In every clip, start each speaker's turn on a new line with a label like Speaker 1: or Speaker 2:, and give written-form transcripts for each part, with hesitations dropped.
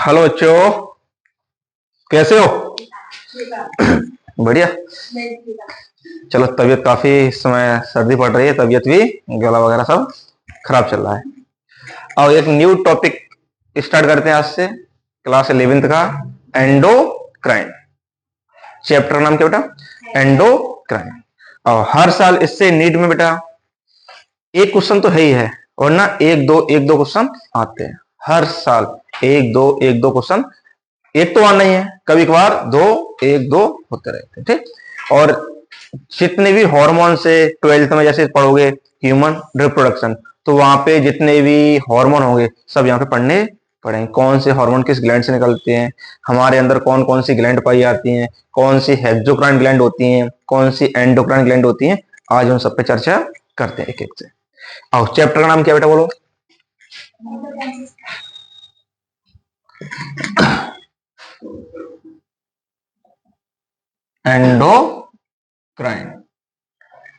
Speaker 1: Hello बच्चों, कैसे हो? बढ़िया। चलो, तबीयत काफी इस समय सर्दी पड़ रही है, तबीयत भी गला वगैरह सब खराब चल रहा है। और एक न्यू टॉपिक स्टार्ट करते हैं आज से, क्लास 11th का एंडोक्राइन। चैप्टर का नाम क्या बेटा? एंडोक्राइन। और हर साल इससे नीट में बेटा एक क्वेश्चन तो है ही है, और ना एक दो क्वेश्चन आते हैं हर साल। एक दो क्वेश्चन, एक तो आना ही है, कभी कभार एक दो होते रहते हैं। ठीक। और जितने भी हार्मोन से 12th में जैसे पढ़ोगे ह्यूमन रिप्रोडक्शन, तो वहां पे जितने भी हार्मोन होंगे सब यहाँ पे पढ़ने पड़ेंगे। कौन से हार्मोन किस ग्लैंड से निकलते हैं, हमारे अंदर कौन कौन सी ग्लैंड पाई जाती हैं, कौन सी हेक्सोक्राइन ग्लैंड होती हैं, कौन सी एंडोक्राइन ग्लैंड होती हैं, आज हम सब पे चर्चा करते हैं एक एक से। और चैप्टर का नाम क्या बेटा बोलो? एंडोक्राइन।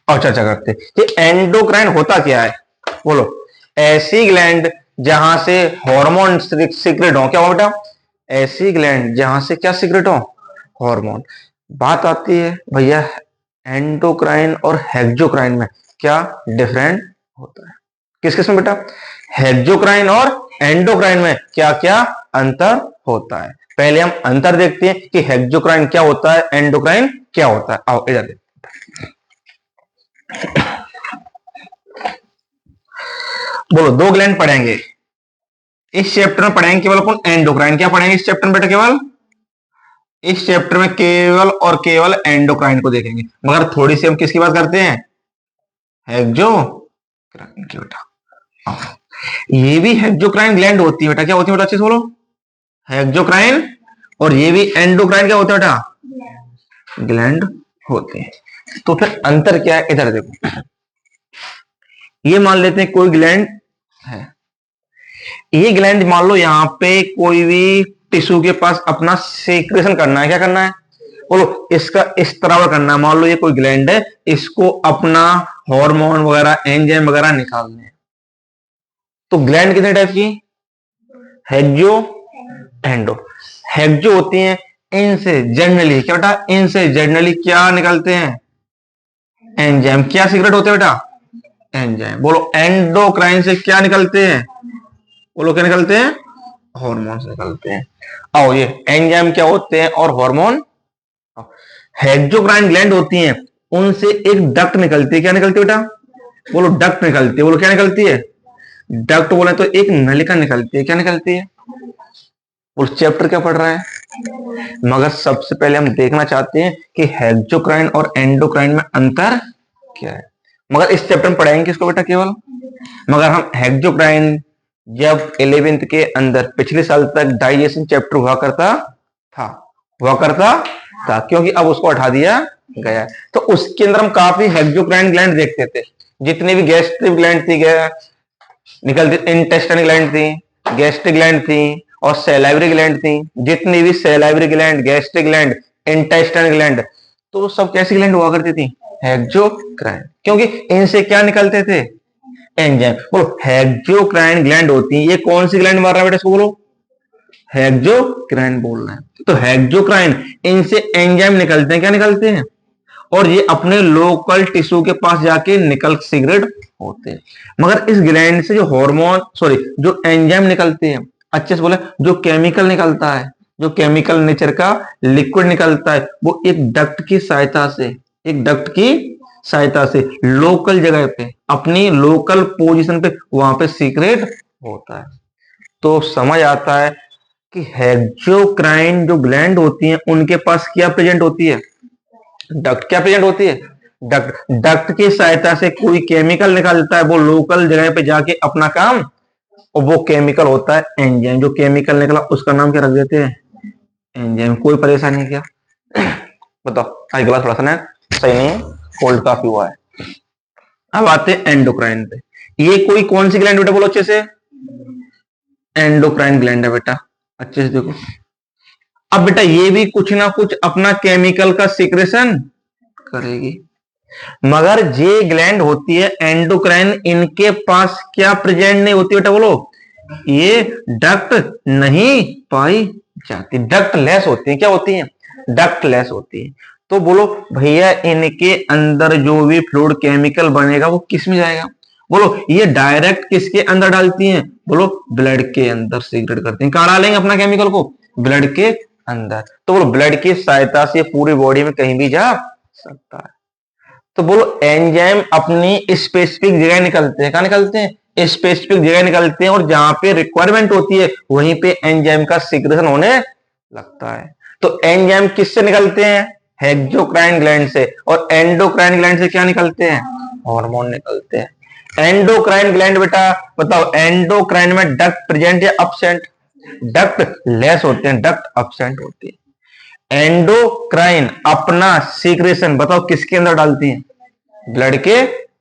Speaker 1: और चर्चा करते कि एंडोक्राइन होता क्या है। बोलो। ऐसी ग्लैंड जहां से हार्मोन सीक्रेट हो। क्या हो बेटा? ऐसी ग्लैंड जहां से क्या सीक्रेट हो? हार्मोन। बात आती है भैया, एंडोक्राइन और हेक्सोक्राइन में क्या डिफरेंट होता है? किस किस में बेटा? हेक्सोक्राइन और एंडोक्राइन में क्या क्या अंतर होता है। पहले हम अंतर देखते हैं कि हेक्सोक्राइन क्या होता है, एंडोक्राइन क्या होता है। आओ इधर देखते। बोलो, दो ग्लैंड पढ़ेंगे इस चैप्टर में। पढ़ेंगे केवल अपन एंडोक्राइन। क्या पढ़ेंगे इस चैप्टर में बेटा? केवल इस चैप्टर में केवल और केवल एंडोक्राइन को देखेंगे, मगर थोड़ी सी हम किसकी बात करते हैं? हेक्सोक्राइन की बेटा। ये भी हेक्सोक्राइन ग्लैंड होती है बेटा। क्या होती है बेटा? अच्छे से बोलो। हेक्सोक्राइन। और ये भी एंडोक्राइन क्या होते हैं बेटा? ग्लैंड होते हैं। तो फिर अंतर क्या है? इधर देखो, ये मान लेते हैं कोई ग्लैंड है। ये ग्लैंड मान लो यहां पे कोई भी टिश्यू के पास अपना सीक्रेशन करना है। क्या करना है? बोलो, इसका इस तरह करना है। मान लो ये कोई ग्लैंड है, इसको अपना हार्मोन वगैरह एंजाइम वगैरह निकालने हैं। तो ग्लैंड कितने टाइप की? Hexo, endo. हेक्सो होती हैं, इनसे जनरली क्या बेटा? इनसे जनरली क्या निकलते हैं? एंजाइम। क्या सीक्रेट होते हैं बेटा? एंजाइम। बोलो, एंडोक्राइन से क्या निकलते हैं? बोलो, क्या निकलते हैं? हार्मोन निकलते हैं। आओ, ये एंजाइम क्या होते हैं और हार्मोन। हेक्सोक्राइन ग्लैंड होती हैं, उनसे एक डक्ट निकलती है। क्या निकलती है बेटा? बोलो, डक्ट निकलती है। बोलो, क्या निकलती है? डक्ट बोले तो एक नलिका निकलती है। क्या निकलती है? बोलो, चैप्टर क्या पढ़ रहा है? मगर सबसे पहले हम देखना चाहते हैं कि हेक्सोक्राइन और एंडोक्राइन में अंतर क्या है। मगर इस चैप्टर में पढ़ाएंगे किसको बेटा? केवल। मगर हम हेक्सोक्राइन जब 11th के अंदर पिछले साल तक डाइजेशन चैप्टर हुआ करता था, क्योंकि अब उसको हटा दिया गया। तो उसके अंदर हम काफी हेक्सोक्राइन ग्लैंड देखते थे। जितनी भी गैस्ट्रिक ग्लैंड थी, निकलती इंटेस्टाइनल ग्लैंड थी, गैस्ट्रिक ग्लैंड थी और सैलाइवरी ग्लैंड थी। जितनी भी salivary gland, gastric gland, intestinal gland, तो सब कैसी ग्लैंड हुआ करती थी? हेक्सोक्राइन। क्योंकि इनसे क्या निकलते थे? एंजाइम। बोलो, हेक्सोक्राइन ग्लैंड होती है। ये कौन सी ग्लैंड मार रहा है बेटा? इसको बोलो, हेक्सोक्राइन बोल रहे हैं। तो हेक्सोक्राइन, इनसे एंजाइम निकलते हैं। क्या निकलते हैं? और ये अपने लोकल टिश्यू के पास जाके निकल सिगरेट होते हैं। मगर इस ग्लैंड से जो हार्मोन जो एंजाइम निकलते हैं, अच्छे से बोले, जो केमिकल निकलता है, जो केमिकल नेचर का लिक्विड निकलता है, वो एक डक्ट की सहायता से लोकल जगह पे, अपनी लोकल पोजीशन पे वहां पे सीक्रेट होता है। तो समझ आता है कि हेक्सोक्राइन जो ग्लैंड होती हैं, उनके पास क्या प्रेजेंट होती है? डक्ट। क्या प्रेजेंट होती है? डक्ट। डक्ट की सहायता से कोई केमिकल निकलता है, वो लोकल जगह पे जाके अपना काम, और वो केमिकल होता है एंजाइम। जो केमिकल निकला उसका नाम क्या रख देते हैं? एंजाइम। कोई परेशानी क्या? बताओ, आज गला थोड़ा सा ना सही नहीं है, कोल्ड काफी हुआ है। अब आते हैं एंडोक्राइन पे। ये कोई कौन सी ग्लैंड बेटा? बोलो अच्छे से। एंडोक्राइन ग्लैंड है बेटा, अच्छे से देखो। अब बेटा ये भी कुछ ना कुछ अपना केमिकल का सीक्रेशन करेगी, मगर जे ग्लैंड होती है एंडोक्राइन, इनके पास क्या प्रेजेंट नहीं होती बेटा? बोलो, ये डक्ट नहीं पाई जाती, डक्ट लेस होती है। क्या होती है? डक्ट लेस होती है। तो बोलो भैया इनके अंदर जो भी फ्लूइड केमिकल बनेगा वो किस में जाएगा? बोलो ये डायरेक्ट किसके अंदर डालती हैं? बोलो ब्लड के अंदर सीक्रेट करती हैं। कहां डालेंगे अपना केमिकल को? ब्लड के अंदर। तो बोलो ब्लड की सहायता से पूरी बॉडी में कहीं भी जा सकता है। तो बोलो एंजाइम अपनी स्पेसिफिक जगह निकलते हैं। कहां निकलते हैं? स्पेसिफिक जगह निकलते हैं, और जहां पे रिक्वायरमेंट होती है वहीं पे एंजाइम का सीक्रेशन होने लगता है। तो एंजाइम किससे निकलते हैं? हेक्सोक्राइन ग्लैंड से। और एंडोक्राइन ग्लैंड से क्या निकलते हैं? हार्मोन निकलते हैं। एंडोक्राइन ग्लैंड बेटा बताओ, एंडोक्राइन में डक्ट प्रेजेंट या अब्सेंट? डक्ट लेस होते हैं, डक्ट अब्सेंट होते हैं। एंडोक्राइन अपना सीक्रेशन बताओ किसके अंदर डालती है? ब्लड के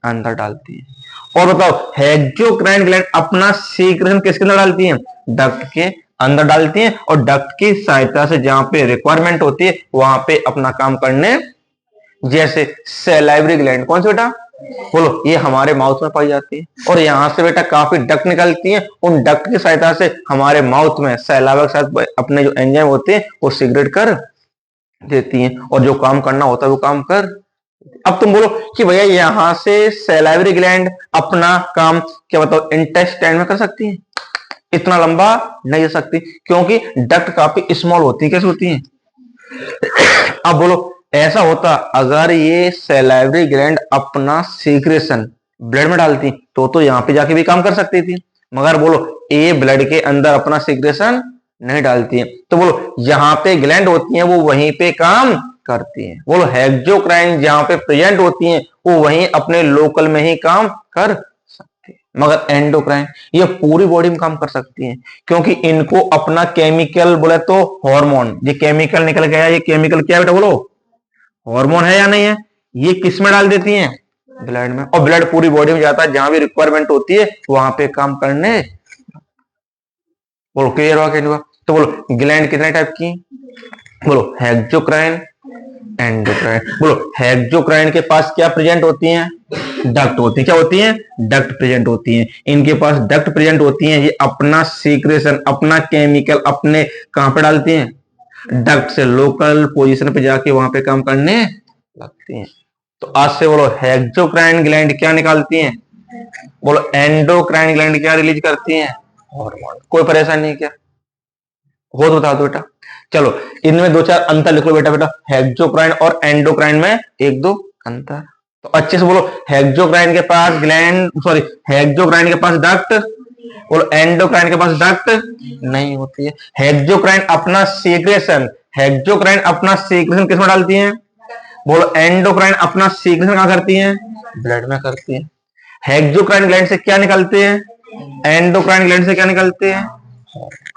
Speaker 1: अंदर डालती है। और बताओ हेक्सोक्राइन ग्लैंड अपना सीक्रेशन किसके अंदर डालती है? डक्ट के अंदर डालती है, और डक्ट की सहायता से जहां पे रिक्वायरमेंट होती है वहां पे अपना काम करने, जैसे सैलाइवरी ग्लैंड कौन सी बेटा? बोलो ये हमारे माउथ में पाई जाती है, और यहां से बेटा काफी डक्ट निकलती है। उन डक्ट की सहायता से हमारे माउथ में सैलावा के साथ अपने जो एंजाइम होते हैं वो सिगरेट कर देती हैं, और जो काम करना होता है वो काम कर। अब तुम बोलो कि भैया यहां से सैलाइवरी ग्लैंड अपना काम क्या बताओ इंटेस्टाइन में कर सकती है? इतना लंबा नहीं जा सकती, क्योंकि डक्ट काफी स्मॉल होती है। कैसे होती है? अब बोलो ऐसा होता अगर ये सैलाइवरी ग्लैंड अपना सीक्रेशन ब्लड में डालती तो यहाँ पे जाके भी काम कर सकती थी, मगर बोलो ये ब्लड के अंदर अपना सीक्रेशन नहीं डालती है। तो बोलो यहाँ पे ग्लैंड होती हैं वो वहीं पे काम करती हैं। बोलो हेक्सोक्राइन जहां पे प्रेजेंट होती हैं वो वहीं अपने लोकल में ही काम कर सकती है, मगर एंडोक्राइन ये पूरी बॉडी में काम कर सकती हैं, क्योंकि इनको अपना केमिकल बोले तो हार्मोन, ये केमिकल निकल गया, ये केमिकल क्या है बेटा बोलो? हार्मोन है या नहीं है? ये किस में डाल देती हैं? ब्लड में। और ब्लड पूरी बॉडी में जाता है, जहां भी रिक्वायरमेंट होती है वहां पे काम करने। बोलो क्लियर हुआ क्या? तो बोलो ग्लैंड कितने टाइप की? बोलो हेक्सोक्राइन, एंडोक्राइन। बोलो हेक्सोक्राइन के पास क्या प्रेजेंट होती हैं? डक्ट होती है। क्या होती हैं? डक्ट प्रेजेंट होती हैं। इनके पास डक्ट प्रेजेंट होती हैं, ये अपना सीक्रेशन अपना केमिकल अपने कहां पे डालती हैं? डक्ट से लोकल पोजीशन पे जाके वहां पे काम करने लगती हैं। तो आज से बोलो हेक्सोक्राइन ग्लैंड क्या निकालती हैं? बोलो एंडोक्राइन ग्लैंड क्या रिलीज करती हैं? हार्मोन। कोई परेशानी नहीं क्या? हो तो बता दो बेटा। चलो इनमें दो चार अंतर लिख लो बेटा। बेटा हेक्सोक्राइन और एंडोक्राइन में एक दो अंतर, तो अच्छे से बोलो। हेक्सोक्राइन के पास ग्लैंड सॉरी हेक्सोक्राइन के पास डक्ट, बोलो एंडोक्राइन के पास डक्ट नहीं होती है। हेक्सोक्राइन अपना सीक्रेशन किस में डालती है? बोलो एंडोक्राइन अपना सीक्रेशन कहां करती है? ब्लड में करती है। हेक्सोक्राइन ग्लैंड से क्या निकलते हैं? एंडोक्राइन ग्लैंड से क्या निकलते हैं?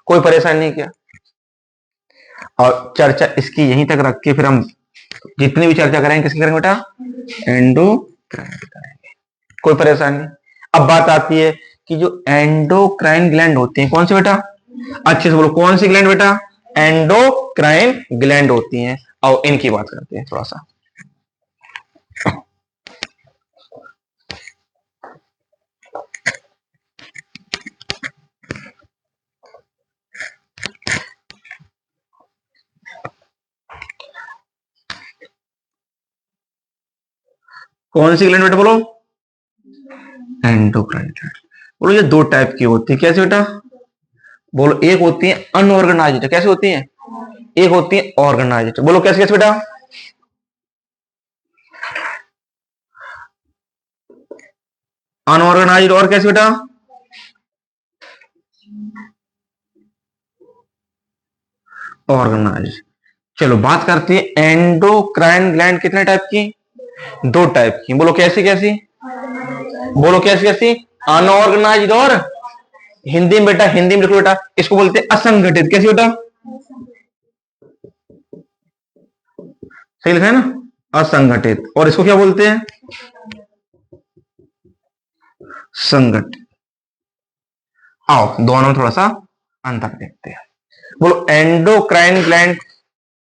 Speaker 1: कोई परेशानी नहीं क्या? और चर्चा इसकी यहीं तक रख के फिर हम जितनी भी चर्चा करेंगे किसकी करेंगे बेटा? एंडोक्राइन की करेंगे। कोई परेशानी नहीं। अब बात आती है कि जो एंडोक्राइन ग्लैंड होते हैं कौन से बेटा? अच्छे से बोलो कौन सी ग्लैंड बेटा? एंडोक्राइन ग्लैंड होती हैं। और इनकी बात करते हैं थोड़ा सा। कौन सी ग्लैंड बेटा बोलो? Endocrine gland. बोलो ये दो टाइप की होती है। कैसे बेटा? बोलो एक होती है अनऑर्गेनाइज्ड। कैसे होती है? एक होती है ऑर्गेनाइज्ड। बोलो कैसे कैसे बेटा? अनऑर्गेनाइज्ड और कैसे बेटा? ऑर्गेनाइज्ड। चलो बात करते हैं एंडोक्राइन ग्लैंड कितने टाइप की? दो टाइप की। बोलो कैसी कैसी? बोलो कैसी कैसी? अनऑर्गेनाइज्ड और हिंदी में बेटा, हिंदी में लिखो बेटा, इसको बोलते हैं असंगठित। कैसी बेटा? सही लिखा है ना? असंगठित। और इसको क्या बोलते हैं? संगठित। आओ दोनों में थोड़ा सा अंतर देखते हैं। बोलो एंडोक्राइन ग्लैंड,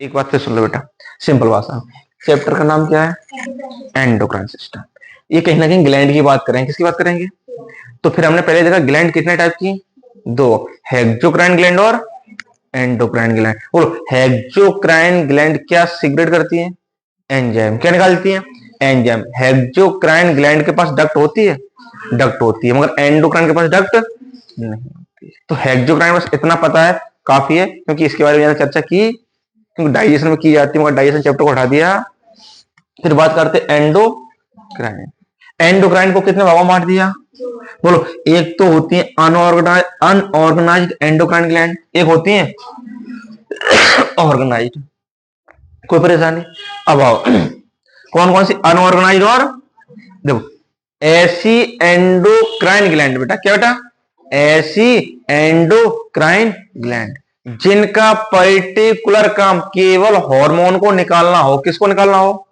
Speaker 1: एक बात से सुन लो बेटा, सिंपल भाषा। चैप्टर का नाम क्या है? Endocrine system. ये कहीं ना कहीं ग्लैंड की बात करेंगे। किसकी बात करेंगे? तो फिर हमने पहले देखा ग्लैंड कितने टाइप की? दो, हेक्सोक्राइन ग्लैंड और एंडोक्राइन ग्लैंड। बोलो हेक्सोक्राइन ग्लैंड क्या सीक्रेट करती है? एंजाइम। क्या निकालती है? एंजाइम। हेक्सोक्राइन ग्लैंड के पास डक्ट होती है? डक्ट होती है, मगर एंडोक्राइन के पास डक्ट नहीं होती है। तो हेक्सोक्राइन बस इतना पता है काफी है, क्योंकि इसके बारे में मैंने चर्चा की, क्योंकि डाइजेशन में की जाती है, मगर डाइजेशन चैप्टर को हटा दिया। फिर बात करते एंडोक्राइन। एंडोक्राइन को कितने भागों में बांट दिया? बोलो एक तो होती है अनऑर्गेनाइज्ड एंडोक्राइन ग्लैंड, एक होती है ऑर्गेनाइज्ड। कोई परेशानी? अब आओ कौन कौन सी अनऑर्गेनाइज्ड और, देखो ऐसी एंडोक्राइन ग्लैंड बेटा, क्या बेटा? ऐसी एंडोक्राइन ग्लैंड जिनका पर्टिकुलर काम केवल हार्मोन को निकालना हो। किसको निकालना हो?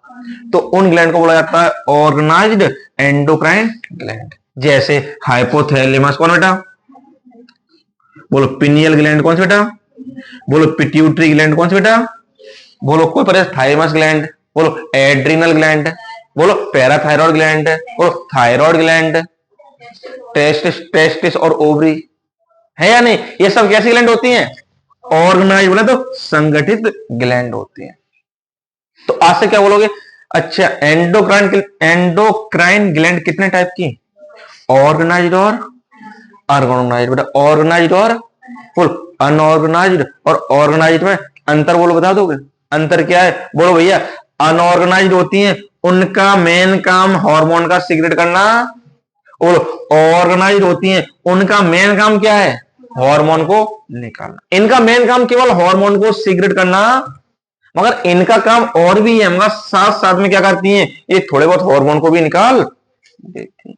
Speaker 1: तो उन ग्लैंड को बोला जाता है ऑर्गेनाइज्ड एंडोक्राइन ग्लैंड। जैसे हाइपोथैलेमस कौन बेटा? बोलो पिनियल ग्लैंड कौन सा बेटा? बोलो पिट्यूटरी ग्लैंड कौन सा बेटा? बोलो कोई परेशान? Thymus gland. बोलो एड्रिनल ग्लैंड। बोलो पैराथायरॉयड ग्लैंड। बोलो थायरॉयड ग्लैंड। टेस्टिस और ओवरी है या नहीं? ये सब कैसी ग्लैंड होती हैं? ऑर्गेनाइज बोले तो संगठित ग्लैंड होती हैं। तो आज से क्या बोलोगे? अच्छा एंडोक्राइन ग्लैंड कितने टाइप की? ऑर्गेनाइज्ड और अनऑर्गेनाइज्ड। बेटा ऑर्गेनाइज्ड और बोल अनऑर्गेनाइज्ड और ऑर्गेनाइज्ड में अंतर बोलो, बता दोगे? अंतर क्या है? बोलो भैया। अनऑर्गेनाइज्ड होती हैं, उनका मेन काम हार्मोन का सीक्रेट करना, और ऑर्गेनाइज्ड होती हैं, उनका मेन काम क्या है? हार्मोन को निकालना। इनका मेन काम केवल हार्मोन को सीक्रेट करना, मगर इनका काम और भी है, मगर साथ साथ में क्या करती हैं? ये थोड़े बहुत हार्मोन को भी निकाल देती हैं।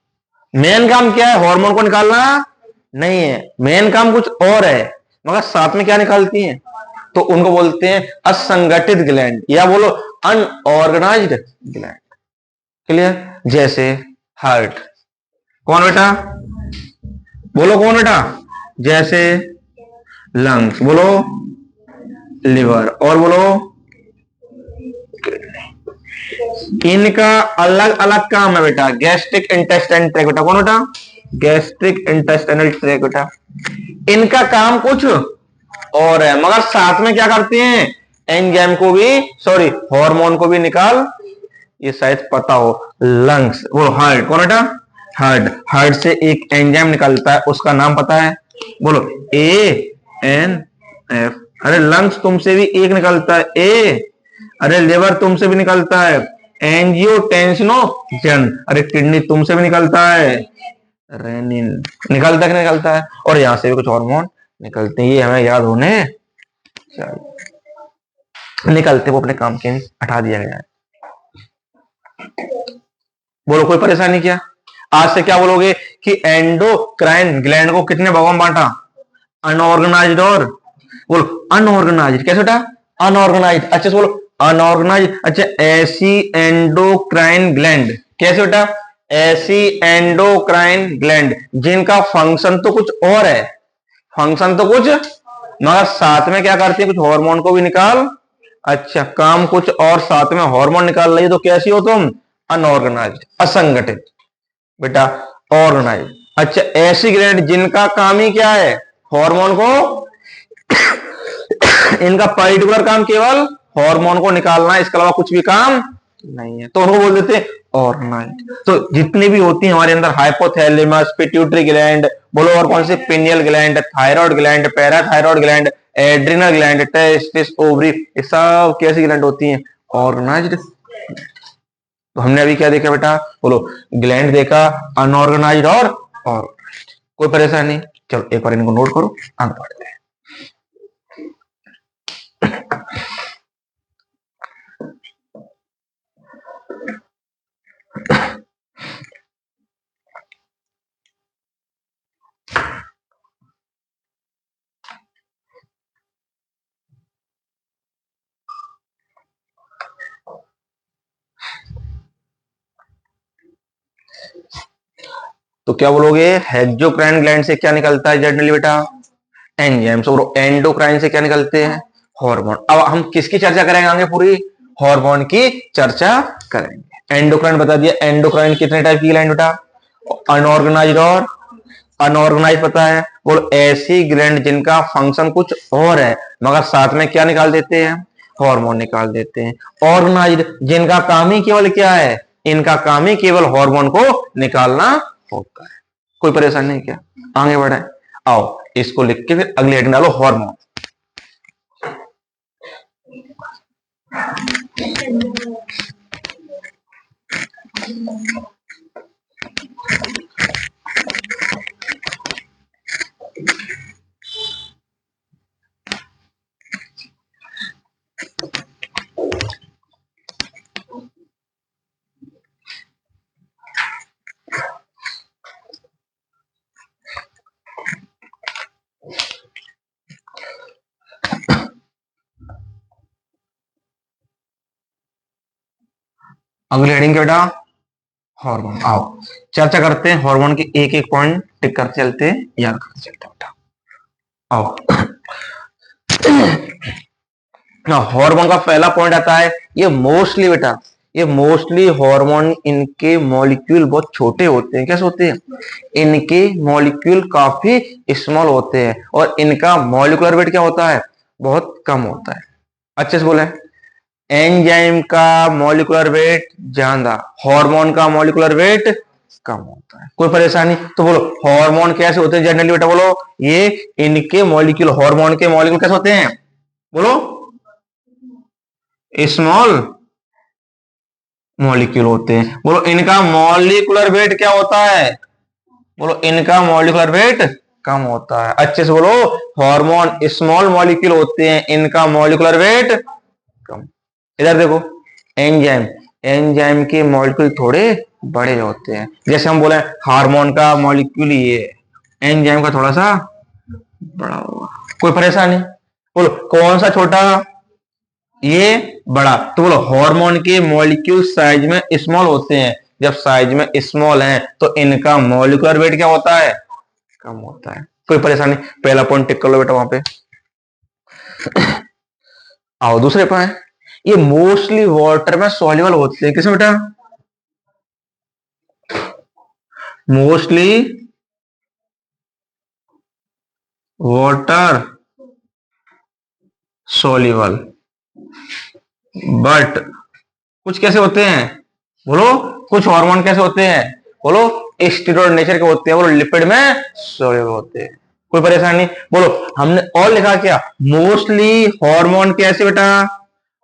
Speaker 1: मेन काम क्या है? हार्मोन को निकालना नहीं है, मेन काम कुछ और है, मगर साथ में क्या निकालती हैं? तो उनको बोलते हैं असंगठित ग्लैंड, या बोलो अनऑर्गेनाइज्ड ग्लैंड। क्लियर? जैसे हार्ट कौन बेटा? बोलो कौन बेटा? जैसे लंग्स, बोलो लिवर, और बोलो इनका अलग अलग काम है बेटा। गैस्ट्रिक इंटेस्टाइन ट्रैक्ट बेटा, कौन बेटा? गैस्ट्रिक इंटेस्टाइनल ट्रैक्ट बेटा, इनका काम कुछ और है, मगर साथ में क्या करते हैं? एंजाइम को भी, सॉरी हार्मोन को भी निकाल, ये शायद पता हो। लंग्स, वो हार्ट कौन बेटा? हार्ट। हार्ट से एक एंजाइम निकलता है, उसका नाम पता है? बोलो ANF। अरे लंग्स तुमसे भी एक निकलता है ए। अरे लिवर तुमसे भी निकलता है एंजियोटेंसिनोजन। अरे किडनी तुमसे भी निकलता है रेनिन। निकलता है कि निकलता है? और यहां से भी कुछ हार्मोन निकलते हैं, ये हमें याद होने निकलते, वो अपने काम के हटा दिया गया है। बोलो कोई परेशानी क्या? आज से क्या बोलोगे कि एंडोक्राइन ग्लैंड को कितने भागों में बांटा? अनऑर्गेनाइज्ड और, बोलो अनऑर्गेनाइज्ड। कैसे बेटा? अनऑर्गेनाइज्ड। अच्छा बोलो अनऑर्गेनाइज्ड। अच्छा ऐसी एंडोक्राइन ग्लैंड, कैसे बेटा? ऐसी एंडोक्राइन ग्लैंड जिनका फंक्शन तो कुछ और है, फंक्शन तो कुछ, मगर साथ में क्या करती है? कुछ हार्मोन को भी निकाल। अच्छा काम कुछ और, साथ में हार्मोन निकाल रही है, तो कैसी हो तुम? अनऑर्गेनाइज्ड, असंगठित। बेटा ऑर्गेनाइज्ड। अच्छा ऐसी ग्लैंड जिनका काम ही क्या है? हार्मोन को इनका पर्टिकुलर काम केवल हार्मोन को निकालना है, इसके अलावा कुछ भी काम नहीं है, तो उनको बोल देते हैं ऑर्गेनाइज्ड। तो जितनी भी होती है हमारे अंदर, हाइपोथैलेमस, पिट्यूटरी ग्लैंड, बोलो और कौन से? Pineal gland, thyroid gland, parathyroid gland, adrenal gland, testis, ovary, ये सब कैसी ग्लैंड होती हैं? ऑर्गेनाइज्ड। तो हमने अभी क्या देखा बेटा? बोलो ग्लैंड देखा, अनऑर्गेनाइज्ड और ऑर्गेनाइज्ड। कोई परेशानी? चलो एक बार इनको नोट करो, आगे बढ़ते हैं। तो क्या बोलोगे? हेक्सोक्राइन ग्लैंड से क्या निकलता है जनरली बेटा? एंजाइम्स। और एंडोक्राइन से क्या निकलते हैं? हार्मोन। अब हम किसकी चर्चा करेंगे आगे? पूरी हार्मोन की चर्चा करेंगे। एंडोक्राइन बता दिया। एंडोक्राइन कितने टाइप की ग्लैंड बेटा? अनऑर्गेनाइज्ड और अनऑर्गेनाइज्ड पता है, बोलो ऐसी ग्लैंड जिनका फंक्शन कुछ और है मगर साथ में क्या निकाल देते हैं, हार्मोन निकाल देते हैं। ऑर्गेनाइज्ड जिनका काम ही केवल क्या है, इनका काम ही केवल हार्मोन को निकालना होता है। कोई परेशानी नहीं, क्या आगे बढ़े। आओ इसको लिख के फिर अगली हेडिंग डालो, हार्मोन। अगली हेडिंग क्या बेटा, हार्मोन। आओ चर्चा करते हैं हार्मोन के एक एक पॉइंट टिक करते चलते हैं, याद करते चलते बेटा। आओ हार्मोन का पहला पॉइंट आता है, ये मोस्टली बेटा, ये मोस्टली हार्मोन इनके मॉलिक्यूल बहुत छोटे होते हैं। कैसे होते हैं, इनके मॉलिक्यूल काफी स्मॉल होते हैं और इनका मॉलिक्यूलर वेट क्या होता है, बहुत कम होता है। अच्छे से बोले, एंजाइम का मॉलिक्यूलर वेट ज्यादा, हार्मोन का मॉलिक्यूलर वेट कम होता है। कोई परेशानी, तो बोलो हार्मोन कैसे होते हैं जनरली बेटा, बोलो ये इनके मॉलिक्यूल, हार्मोन के मॉलिक्यूल कैसे होते हैं, बोलो स्मॉल मॉलिक्यूल होते हैं। बोलो इनका मॉलिक्यूलर वेट क्या होता है, बोलो इनका मॉलिक्यूलर वेट कम होता है। अच्छे से बोलो, हार्मोन स्मॉल मॉलिक्यूल होते हैं, इनका मॉलिक्यूलर वेट कम। इधर देखो एंजाइम, एंजाइम के मॉलिक्यूल थोड़े बड़े होते हैं। जैसे हम बोले हार्मोन का मॉलिक्यूल ये, एंजाइम का थोड़ा सा बड़ा होगा। कोई परेशानी, बोलो कौन सा छोटा, ये बड़ा। तो बोलो हार्मोन के मॉलिक्यूल साइज में स्मॉल होते हैं, जब साइज में स्मॉल हैं तो इनका मॉलिक्यूलर वेट क्या होता है, कम होता है। कोई परेशानी, पहला पॉइंट टिक कर लो बेटा वहां पे। आओ दूसरे पॉइंट, ये मोस्टली वाटर में सॉल्युबल होते हैं। किसमें बेटा, मोस्टली वाटर सॉल्युबल, बट कुछ कैसे होते हैं, बोलो कुछ हार्मोन कैसे होते हैं, बोलो स्टेरॉइड नेचर के होते हैं, बोलो लिपिड में सॉल्युबल होते हैं। कोई परेशानी, बोलो हमने और लिखा क्या, मोस्टली हार्मोन कैसे बेटा,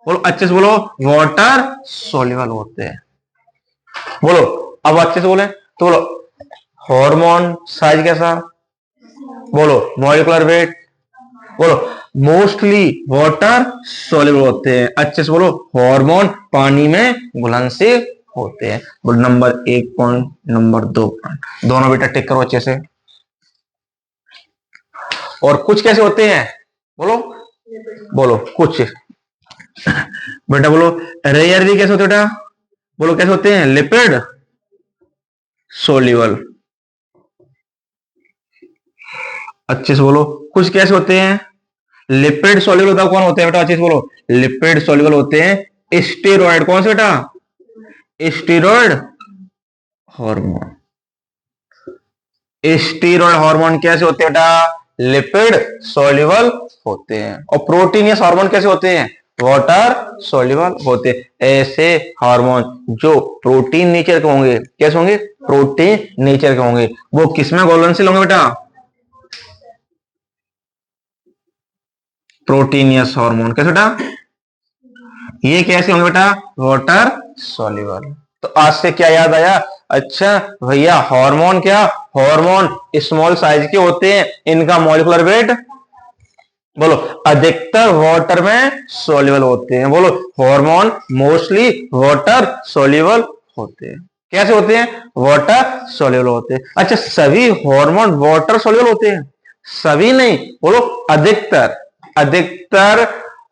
Speaker 1: बोलो अच्छे से बोलो वाटर सॉल्युबल होते हैं। बोलो अब अच्छे से बोले, तो बोलो हार्मोन साइज कैसा, बोलो मॉलिक्यूलर वेट, बोलो मोस्टली वाटर सॉल्युबल होते हैं। अच्छे से बोलो हार्मोन पानी में घुलनशील होते हैं। बोलो नंबर 1 पॉइंट, नंबर 2 पॉइंट, दोनों बेटा टिक करो अच्छे से। और कुछ कैसे होते हैं, बोलो बोलो कुछ बेटा, बोलो रेयरली कैसे होते बेटा, बोलो कैसे होते हैं, लिपिड सोल्यूबल। अच्छे से बोलो कुछ कैसे होते हैं, लिपिड सोल्यूबल। बताओ कौन होते हैं बेटा, अच्छे से बोलो, लिपिड सोल्यूबल होते हैं स्टेरॉइड। कौन से बेटा, स्टेरॉइड हार्मोन। स्टेरॉइड हार्मोन कैसे होते हैं बेटा, लिपिड सोल्यूबल होते हैं। और प्रोटीनियस हार्मोन कैसे होते हैं, वाटर सोल्यूबल होते हैं। ऐसे हार्मोन जो प्रोटीन नेचर के होंगे, कैसे होंगे, प्रोटीन नेचर के होंगे, वो किसमें घुलनशील होंगे बेटा, प्रोटीनियस हार्मोन। कैसे बेटा, ये कैसे होंगे बेटा, वाटर सोल्यूबल। तो आज से क्या याद आया, अच्छा भैया हार्मोन क्या, हार्मोन स्मॉल साइज के होते हैं, इनका मॉलिक्यूलर वेट बोलो अधिकतर वाटर में सोल्यूबल होते हैं। बोलो हार्मोन मोस्टली वाटर सोल्यूबल होते हैं। कैसे होते हैं, वाटर सोल्यूबल होते हैं। अच्छा सभी हार्मोन वाटर सोल्यूबल होते हैं, सभी नहीं, बोलो अधिकतर, अधिकतर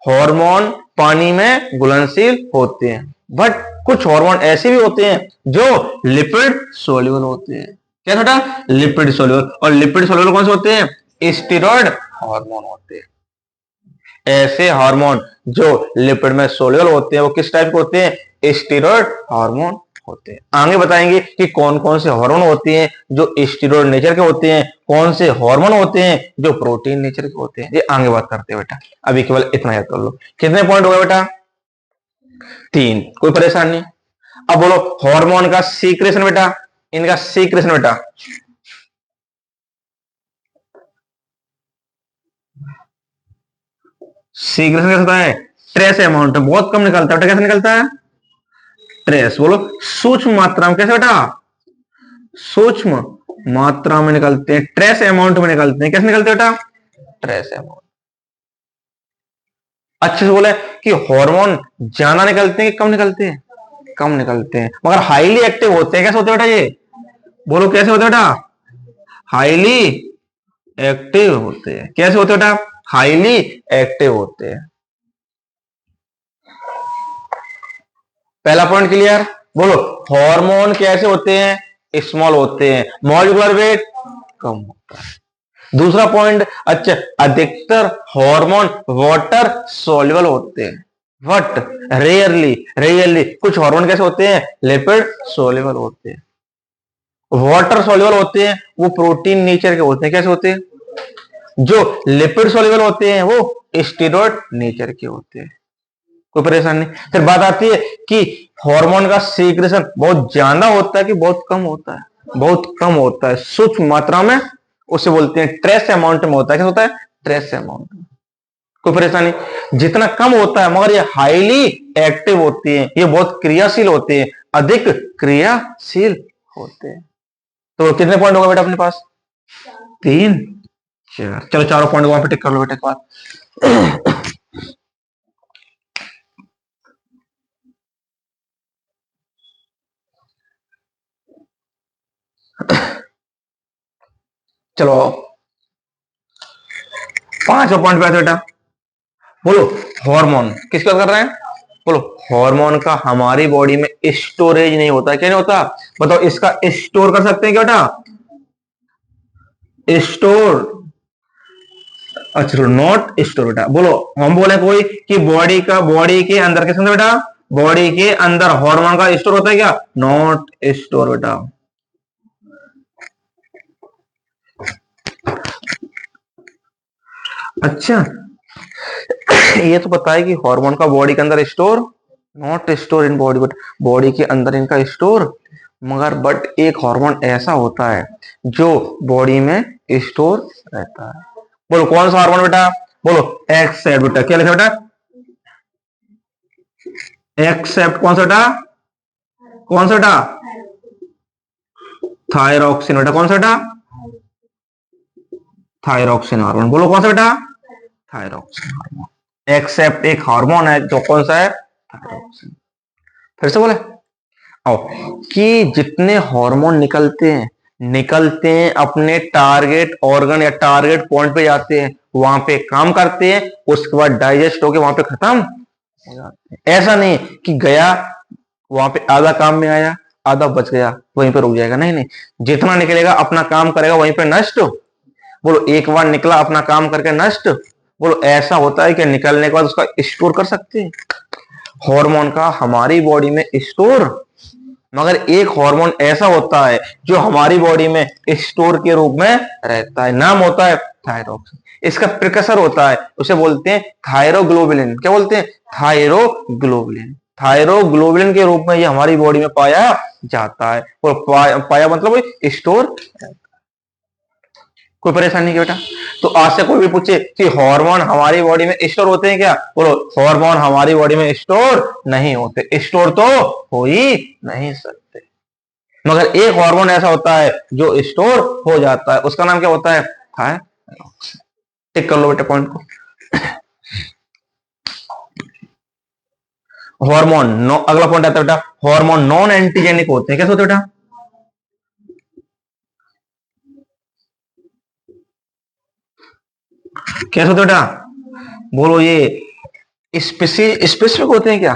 Speaker 1: हार्मोन पानी में घुलनशील होते हैं। बट कुछ हार्मोन ऐसे भी होते हैं जो लिपिड सोल्यूबल होते हैं। क्या बेटा, लिपिड सोल्यूबल। और लिपिड सोल्यूबल कौन से होते हैं, स्टेरॉइड हार्मोन होते हैं। ऐसे हार्मोन जो लिपिड में सोल्यूबल होते हैं वो किस टाइप के होते हैं, स्टेरॉइड हार्मोन होते हैं। आगे बताएंगे कि कौन कौन से हार्मोन होते हैं जो स्टेरॉइड नेचर के होते हैं, कौन से हार्मोन होते हैं जो प्रोटीन नेचर के होते हैं, ये आगे बात करते हैं बेटा। अभी केवल इतना याद कर लो। कितने पॉइंट हो गए बेटा? 3। कोई परेशानी नहीं। अब बोलो हार्मोन का सीक्रेशन बेटा, इनका सीक्रेशन बेटा। सीक्रेशन कैसा होता है? ट्रेस अमाउंट में बहुत कम निकलता है बेटा। कैसे निकलता है? ट्रेस। बोलो सूक्ष्म मात्रा में। कैसे बेटा? सूक्ष्म मात्रा में निकलते हैं, ट्रेस अमाउंट में निकलते हैं। कैसे निकलते हैं बेटा? Trace amount. अच्छे से बोले कि हार्मोन ज्यादा निकलते हैं कि कम निकलते हैं? कम निकलते हैं, मगर हाईली एक्टिव होते हैं। कैसे होते हैं बेटा ये? बोलो कैसे होते हैं बेटा? हाईली एक्टिव होते हैं। कैसे होते हैं बेटा? हाईली एक्टिव होते हैं। पहला पॉइंट क्लियर। बोलो हार्मोन कैसे होते हैं? स्मॉल होते हैं, मॉलिक्यूलर वेट कम होता है। दूसरा पॉइंट, अच्छा, अधिकतर हार्मोन वाटर सोल्यूबल होते हैं, बट रेयरली कुछ हार्मोन कैसे होते हैं? लिपिड सोल्यूबल होते हैं। वाटर सोल्यूबल होते हैं वो प्रोटीन नेचर के होते हैं। कैसे होते हैं? जो लिपिड सोल्यूबल होते हैं वो स्टेरॉइड नेचर के होते हैं। कोई परेशानी नहीं। फिर बात आती है कि हार्मोन का सीक्रेशन बहुत ज्यादा होता है कि बहुत कम होता है? बहुत कम होता है, सूक्ष्म मात्रा में, उसे बोलते हैं ट्रेस अमाउंट में होता है। क्या होता है? ट्रेस अमाउंट में। कोई परेशानी? जितना कम होता है मगर ये हाईली एक्टिव होती है, ये बहुत क्रियाशील होते हैं, अधिक क्रियाशील होते हैं। तो कितने पॉइंट होगा बेटा अपने पास? 3 4। चलो चारों पॉइंट वहां पे टिक कर लो बेटा एक बार। चलो 5वां पॉइंट पे आते बेटा। बोलो हार्मोन किसकी बात कर रहे हैं? बोलो हार्मोन का हमारी बॉडी में स्टोरेज नहीं होता है। क्या नहीं होता? बताओ। इसका स्टोर कर सकते हैं क्या बेटा? स्टोर। अच्छा नॉट स्टोर बेटा। बोलो हम बोले कोई कि बॉडी के अंदर कैसे होता बेटा? बॉडी के अंदर हार्मोन का स्टोर होता है क्या? नॉट स्टोर बेटा। अच्छा ये तो पता है कि हार्मोन का बॉडी के अंदर store, not store in body, but body के अंदर इनका स्टोर, मगर बट एक हार्मोन ऐसा होता है जो बॉडी में स्टोर रहता है। बोलो कौन सा हार्मोन बेटा? बोलो एक्सेप्ट बेटा। क्या लिखा बेटा? एक्सेप्ट। कौन सा बेटा? कौन सा बेटा? थायरॉक्सिन बेटा। कौन सा बेटा? Thyroxine hormone. बोलो कौन सा बेटा? Thyroxine hormone. एक्सेप्ट एक हार्मोन है जो कौन सा है? थायरॉक्सिन। फिर से बोले आओ कि जितने हार्मोन निकलते हैं अपने टारगेट ऑर्गन या टारगेट पॉइंट पे जाते हैं, वहां पे काम करते हैं, उसके बाद डाइजेस्ट होके वहां पे खत्म हो जाते हैं। ऐसा नहीं कि गया वहां पे आधा काम में आया, आधा बच गया, वहीं पे रुक जाएगा। नहीं, जितना निकलेगा अपना काम करेगा, वहीं पे नष्ट। बोलो एक बार निकला अपना काम करके नष्ट। बोलो ऐसा होता है कि निकलने के बाद उसका स्टोर कर सकते हैं? हार्मोन का हमारी बॉडी में स्टोर, मगर एक हार्मोन ऐसा होता है जो हमारी बॉडी में स्टोर के रूप में रहता है, नाम होता है थायरॉक्सिन। इसका प्रिकसर होता है, उसे बोलते हैं थायरोग्लोबुलिन। क्या बोलते हैं? थायरोग्लोबुलिन। थायरोग्लोबुलिन के रूप में ये हमारी बॉडी में पाया जाता है, और पाया मतलब स्टोर। कोई परेशानी क्या बेटा? तो आज से कोई भी पूछे कि हार्मोन हमारी बॉडी में स्टोर होते हैं क्या? बोलो हार्मोन हमारी बॉडी में स्टोर नहीं होते। स्टोर तो हो ही नहीं सकते, मगर एक हार्मोन ऐसा होता है जो स्टोर हो जाता है, उसका नाम क्या होता है? थायरॉक्सिन। टिक कर लो बेटे पॉइंट को। हार्मोन अगला पॉइंट आता है बेटा, हार्मोन नॉन एंटीजेनिक होते हैं। कैसे होते हैं बेटा? कैसे होते बेटा? बोलो ये स्पेसिफिक होते हैं क्या?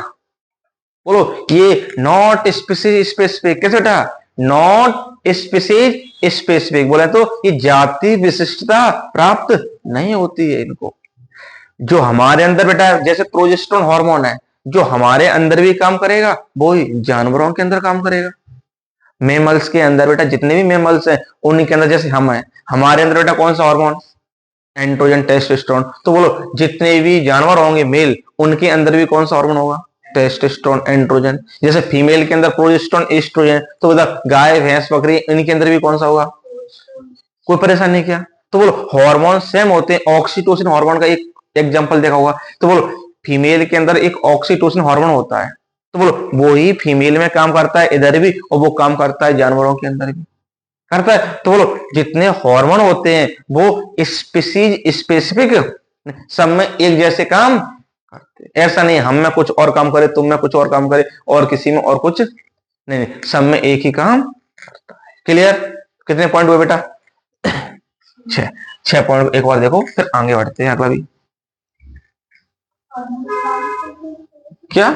Speaker 1: बोलो ये नॉट स्पेसिफिक। कैसे बेटा? नॉट स्पेसिफिक बोले तो ये जाति विशिष्टता प्राप्त नहीं होती है इनको। जो हमारे अंदर बेटा जैसे प्रोजेस्टेरोन हार्मोन है, जो हमारे अंदर भी काम करेगा वो ही जानवरों के अंदर काम करेगा। मेमल्स के अंदर बेटा जितने भी मेमल्स हैं उनके अंदर, जैसे हम हैं, हमारे अंदर बेटा कौन सा हार्मोन, एंड्रोजन टेस्टोस्टेरोन। तो बोलो जितने भी जानवर होंगे मेल, उनके अंदर भी कौन सा हार्मोन होगा, टेस्टोस्टेरोन एंड्रोजन। जैसे फीमेल के अंदर प्रोजेस्टेरोन एस्ट्रोजन, तो बता गाय भैंस बकरी इनके अंदर भी कौन सा होगा, कोई परेशानी नहीं क्या। तो बोलो हार्मोन सेम होते हैं। ऑक्सीटोसिन हार्मोन का एक एग्जांपल देखा होगा। तो बोलो फीमेल के अंदर एक ऑक्सीटोसिन हार्मोन होता है, तो बोलो वो ही फीमेल में काम करता है इधर भी, और वो काम करता है जानवरों के अंदर भी करता है। तो बोलो जितने हार्मोन होते हैं वो स्पीसीज स्पेसिफिक सब में एक जैसे काम करते हैं। ऐसा नहीं हम में कुछ और काम करे, तुम में कुछ और काम करे, और किसी में और कुछ नहीं, सब में एक ही काम करता है। क्लियर? कितने पॉइंट हुए बेटा? 6 पॉइंट एक बार देखो, फिर आगे बढ़ते हैं अगला भी। क्या?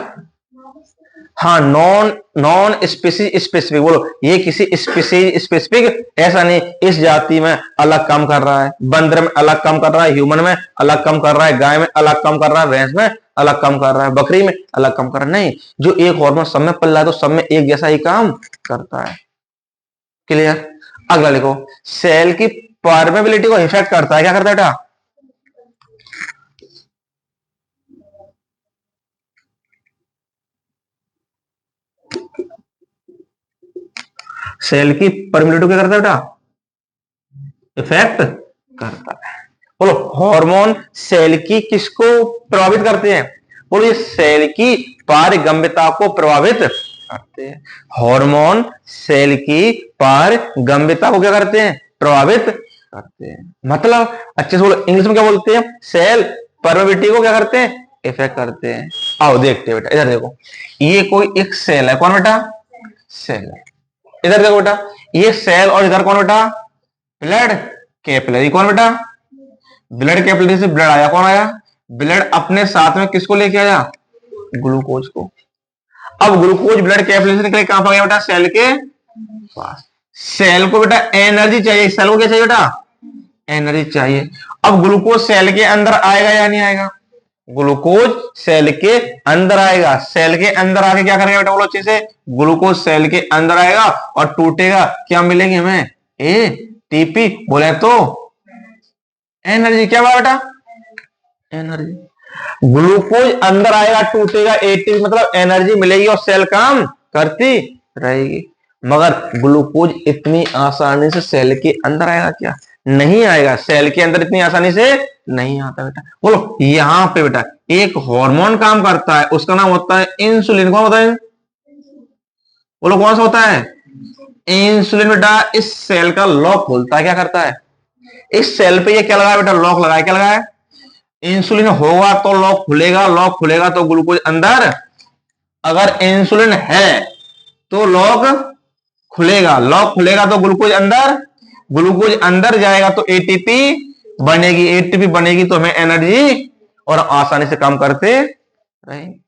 Speaker 1: हाँ, नॉन स्पीसीज स्पेसिफिक। बोलो ये किसी स्पीसीज स्पेसिफिक, ऐसा नहीं इस जाति में अलग काम कर रहा है, बंदर में अलग काम कर रहा है, ह्यूमन में अलग काम कर रहा है, गाय में अलग काम कर रहा है, भैंस में अलग काम कर रहा है, बकरी में अलग काम कर रहा है। नहीं, जो एक हार्मोन सब में पल रहा है तो सब में एक जैसा ही काम करता है। क्लियर? अगला लिखो, सेल की परमेबिलिटी को इफेक्ट करता है, क्या करता है बेटा? सेल की परमेबिलिटी क्या करता है बेटा? इफेक्ट करता है। बोलो हार्मोन सेल की किसको प्रभावित करते हैं? बोलो ये सेल की पारगम्यता को प्रभावित करते हैं। हार्मोन सेल की पारगम्यता को क्या करते हैं? प्रभावित करते हैं। मतलब अच्छे से बोलो, इंग्लिश में क्या बोलते हैं? सेल परमेबिलिटी को क्या करते हैं? इफेक्ट करते हैं। आओ देखते हैं बेटा, इधर देखो, ये कोई एक सेल है, कौन बेटा? सेल है। इधर देखो बेटा, ये सेल, और इधर कौन बेटा? Blood capillary. कौन बेटा? ब्लड कैपिलरी से ब्लड आया, कौन आया? ब्लड अपने साथ में किसको लेके आया? ग्लूकोज को। अब ग्लूकोज ब्लड कैपिलरी से निकले कहां पर गया बेटा? सेल के पास। सेल को बेटा एनर्जी चाहिए, सेल को क्या चाहिए बेटा? एनर्जी चाहिए। अब ग्लूकोज सेल के अंदर आएगा या नहीं आएगा? ग्लूकोज सेल के अंदर आएगा। सेल के अंदर आके क्या करेगा बेटा? बोलो अच्छे से, ग्लूकोज सेल के अंदर आएगा और टूटेगा, क्या मिलेंगे हमें? एटीपी। बोले तो एनर्जी। क्या हुआ बेटा? एनर्जी। ग्लूकोज अंदर आएगा, टूटेगा, एटीपी मतलब एनर्जी मिलेगी और सेल काम करती रहेगी। मगर ग्लूकोज इतनी आसानी से सेल के अंदर आएगा क्या? नहीं आएगा। सेल के अंदर इतनी आसानी से नहीं आता बेटा। बोलो यहां पे बेटा एक हार्मोन काम करता है, उसका नाम होता है इंसुलिन। कौन होता है? बोलो कौन सा होता है? इंसुलिन। बेटा इस सेल का लॉक खोलता है, क्या करता है? इस सेल पे ये क्या लगा है बेटा? लॉक लगा है। क्या लगा है? इंसुलिन होगा तो लॉक खुलेगा, लॉक खुलेगा तो ग्लूकोज अंदर। अगर इंसुलिन है तो लॉक खुलेगा, लॉक खुलेगा तो ग्लूकोज अंदर, ग्लूकोज अंदर जाएगा तो एटीपी बनेगी, एटीपी बनेगी तो हमें एनर्जी और आसानी से काम करते रहेंगे।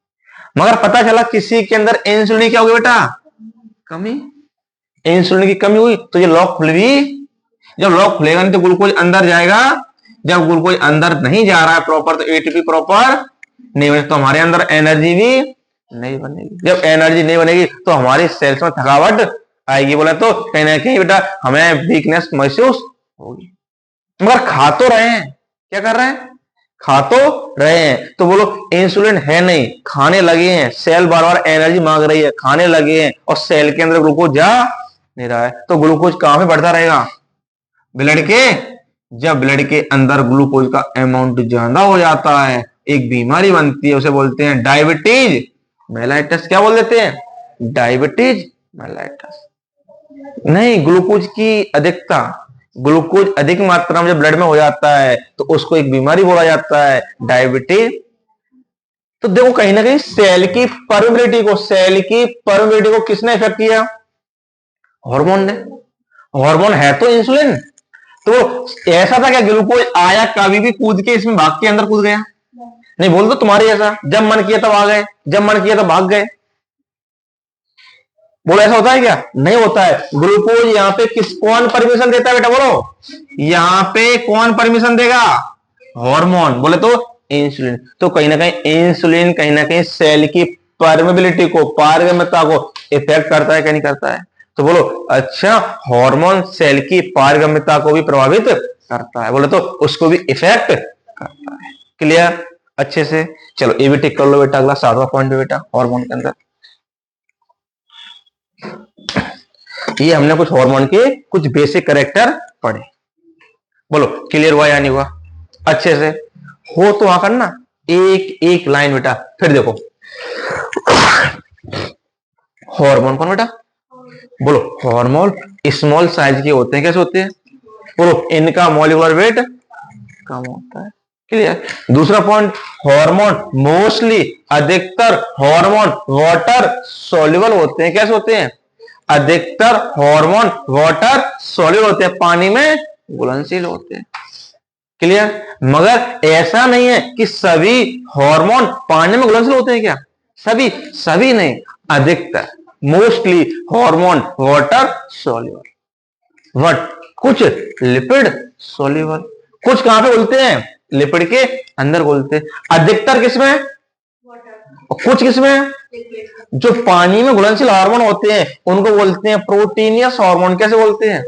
Speaker 1: मगर पता चला किसी के अंदर इंसुलिन क्या हो गया बेटा? कमी। इंसुलिन की कमी हुई तो ये लॉक खुल गई। जब लॉक खुलेगा नहीं तो ग्लूकोज अंदर जाएगा। जब ग्लूकोज अंदर नहीं जा रहा है प्रॉपर तो एटीपी प्रॉपर नहीं बनेगी, तो हमारे अंदर एनर्जी भी नहीं बनेगी। जब एनर्जी नहीं बनेगी तो हमारी सेल्स में थकावट आएगी। बोला तो कहीं ना कहीं बेटा हमें वीकनेस महसूस होगी। मगर खा तो रहे हैं, क्या कर रहे हैं? खा तो रहे हैं। तो बोलो इंसुलिन है नहीं, खाने लगे हैं, सेल बार बार एनर्जी मांग रही है, खाने लगे हैं और सेल के अंदर ग्लूकोज जा नहीं रहा है, तो ग्लूकोज कहां पे बढ़ता रहेगा? ब्लड के। जब ब्लड के अंदर ग्लूकोज का अमाउंट ज्यादा हो जाता है, एक बीमारी बनती है, उसे बोलते हैं डायबिटीज मेलाइटस। क्या बोल देते हैं? Diabetes mellitus. नहीं, ग्लूकोज की अधिकता, ग्लूकोज अधिक मात्रा में जब ब्लड में हो जाता है तो उसको एक बीमारी बोला जाता है, डायबिटीज। तो देखो कहीं ना कहीं सेल की परमेबिलिटी को किसने इफेक्ट किया? हार्मोन ने। हार्मोन है तो इंसुलिन। तो ऐसा था क्या ग्लूकोज आया कभी भी कूद के इसमें भाग के अंदर कूद गया? नहीं। बोल दो तुम्हारे ऐसा, जब मन किया तब आ गए, जब मन किया तब भाग गए। बोलो ऐसा होता है क्या? नहीं होता है। ग्लूकोज यहाँ पे कौन परमिशन देता है बेटा? बोलो यहाँ पे कौन परमिशन देगा? हार्मोन। बोले तो इंसुलिन। तो कहीं ना कहीं इंसुलिन कहीं ना कहीं सेल की परमेबिलिटी को, पारगम्यता को इफेक्ट करता है, क्या नहीं करता है? तो बोलो अच्छा, हार्मोन सेल की पारगम्यता को भी प्रभावित करता है, बोलो तो उसको भी इफेक्ट करता है। क्लियर? अच्छे से चलो ये भी टिक कर लो बेटा। अगला 7वां पॉइंट है बेटा हार्मोन के अंदर। ये हमने कुछ हार्मोन के कुछ बेसिक कैरेक्टर पढ़े। बोलो क्लियर हुआ या नहीं हुआ? अच्छे से हो तो वहां करना एक एक लाइन बेटा। फिर देखो हार्मोन कौन बेटा? बोलो हार्मोन स्मॉल साइज के होते हैं। कैसे होते हैं? बोलो इनका मॉलिक्यूलर वेट कम होता है। क्लियर? दूसरा पॉइंट, हार्मोन मोस्टली, अधिकतर हार्मोन वाटर सोल्यूबल होते हैं। कैसे होते हैं? अधिकतर हार्मोन वाटर सोल्यूबल होते हैं, पानी में घुलनशील होते हैं। क्लियर? मगर ऐसा नहीं है कि सभी हार्मोन पानी में घुलनशील होते हैं। क्या सभी? सभी नहीं, अधिकतर, mostly hormone water soluble. What कुछ लिपिड सोल्यूबल। कुछ कहां पे घुलते हैं? लिपिड के अंदर घुलते हैं। अधिकतर किसमें? और कुछ किसमें? जो पानी में घुलनशील हार्मोन होते हैं उनको बोलते हैं प्रोटीनियस हार्मोन। कैसे बोलते हैं?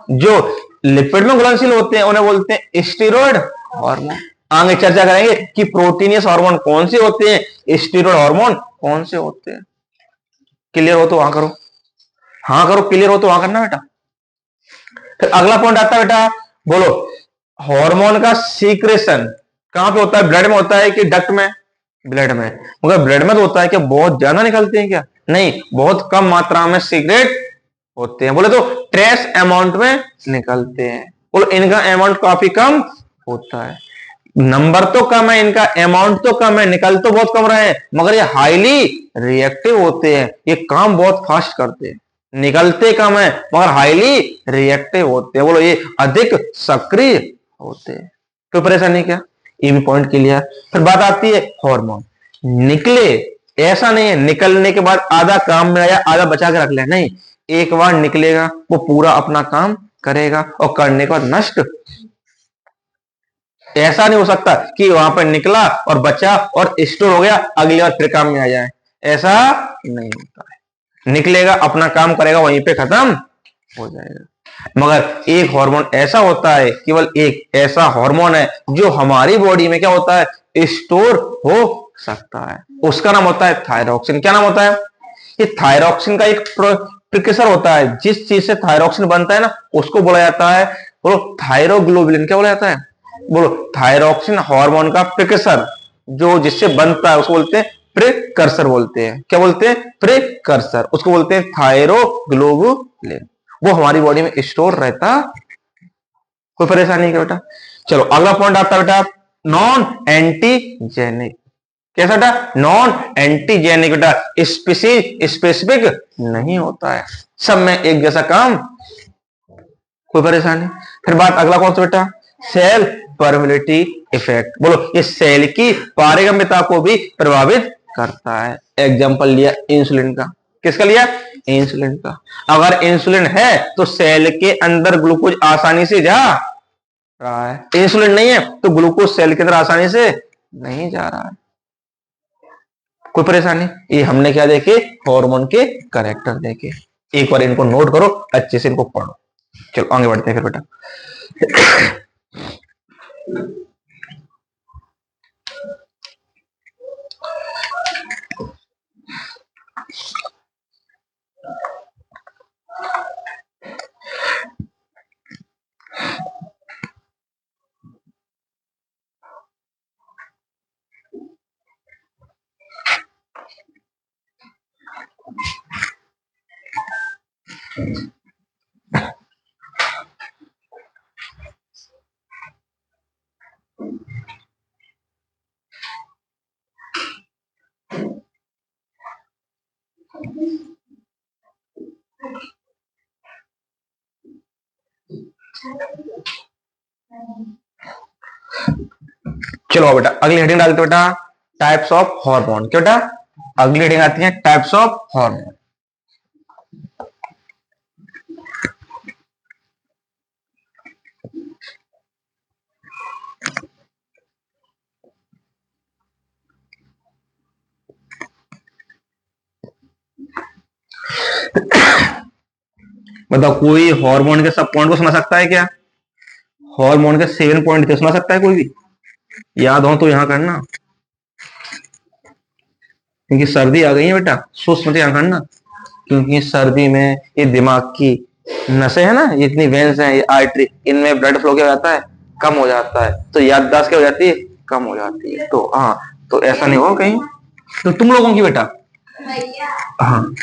Speaker 1: जो लिपिड में घुलनशील होते हैं उन्हें बोलते हैं स्टेरॉयड हार्मोन। आगे चर्चा करेंगे कि प्रोटीनियस हार्मोन कौन से होते हैं, स्टेरॉयड हार्मोन कौन से होते हैं। क्लियर हो तो वहां करो, हाँ करो। क्लियर हो तो वहां करना बेटा। फिर अगला पॉइंट आता है बेटा, बोलो हार्मोन का सीक्रेशन कहां पे होता है? ब्लड में होता है कि डक्ट में? ब्लड में। मगर ब्लड में तो होता है, क्या बहुत ज्यादा निकलते हैं? क्या नहीं, बहुत कम मात्रा में सीक्रेट होते हैं। बोले तो ट्रेस अमाउंट में निकलते हैं। बोलो इनका अमाउंट काफी कम होता है। नंबर तो कम है इनका, अमाउंट तो कम है, निकल तो बहुत कम रहे हैं, मगर ये हाईली रिएक्टिव होते हैं। ये काम बहुत फास्ट करते हैं, निकलते कम है मगर हाईली रिएक्टिव होते हैं। बोलो ये अधिक सक्रिय होते हैं। कोई परेशानी क्या? ये भी पॉइंट क्लियर। फिर बात आती है हार्मोन निकले। ऐसा नहीं है निकलने के बाद आधा काम में आया आधा बचा के रख ले, नहीं, एक बार निकलेगा वो पूरा अपना काम करेगा और करने के बाद नष्ट। ऐसा नहीं हो सकता कि वहां पर निकला और बचा और स्टोर हो गया, अगली बार फिर काम में आ जाए। ऐसा नहीं होता है। निकलेगा, अपना काम करेगा, वहीं पे खत्म हो जाएगा। मगर एक हार्मोन ऐसा होता है, केवल एक ऐसा हार्मोन है जो हमारी बॉडी में क्या होता है, स्टोर हो सकता है। उसका नाम होता है थायरॉक्सिन। क्या नाम होता है? ये थायरॉक्सिन का एक प्रिकसर होता है। जिस चीज से थायरॉक्सिन बनता है ना उसको बोला जाता है, बोलो थायरोग्लोबुलिन। क्या बोला जाता है? बोलो थायरॉक्सिन हार्मोन का प्रिकसर, जो जिससे बनता है उसको बोलते हैं प्रिकर्सर बोलते हैं। क्या बोलते हैं? प्रिकर्सर। उसको बोलते हैं थायरोग्लोबुलिन। वो हमारी बॉडी में स्टोर रहता। कोई परेशानी क्या बेटा? चलो अगला पॉइंट आता है बेटा, नॉन एंटीजेनिक। कैसा बेटा? नॉन एंटीजेनिक बेटा, स्पेसिफिक नहीं होता है, सब में एक जैसा काम। कोई परेशानी? फिर बात अगला कौन सा बेटा? Cell permeability effect. बोलो ये सेल की पारगम्यता को भी प्रभावित करता है। एग्जांपल लिया इंसुलिन का। किसका लिया? इंसुलिन का। अगर इंसुलिन है तो सेल के अंदर ग्लूकोज आसानी से जा रहा है, इंसुलिन नहीं है तो ग्लूकोज सेल के अंदर आसानी से नहीं जा रहा है। कोई परेशानी? ये हमने क्या देखे? हार्मोन के कैरेक्टर देखे। एक बार इनको नोट करो, अच्छे से इनको पढ़ो। चलो आगे बढ़ते हैं फिर बेटा। चलो बेटा अगली हेडिंग डालते बेटा, टाइप्स ऑफ हार्मोन। क्या बेटा? अगली हेडिंग आती है टाइप्स ऑफ हार्मोन। बताओ कोई हार्मोन के सब पॉइंट को सुना सकता है क्या? हार्मोन के 7 पॉइंट सुना सकता है कोई भी? याद हो तो यहां करना, क्योंकि सर्दी आ गई है बेटा, सोच मत यहां करना, क्योंकि सर्दी में ये दिमाग की नसें है ना, ये इतनी वेन्स हैं, ये आर्टरी, इनमें ब्लड फ्लो क्या हो जाता है, कम हो जाता है, तो याददाश्त क्या हो जाती है, कम हो जाती है। तो हाँ, तो ऐसा नहीं हो कहीं तो तुम लोगों की बेटा। हाँ,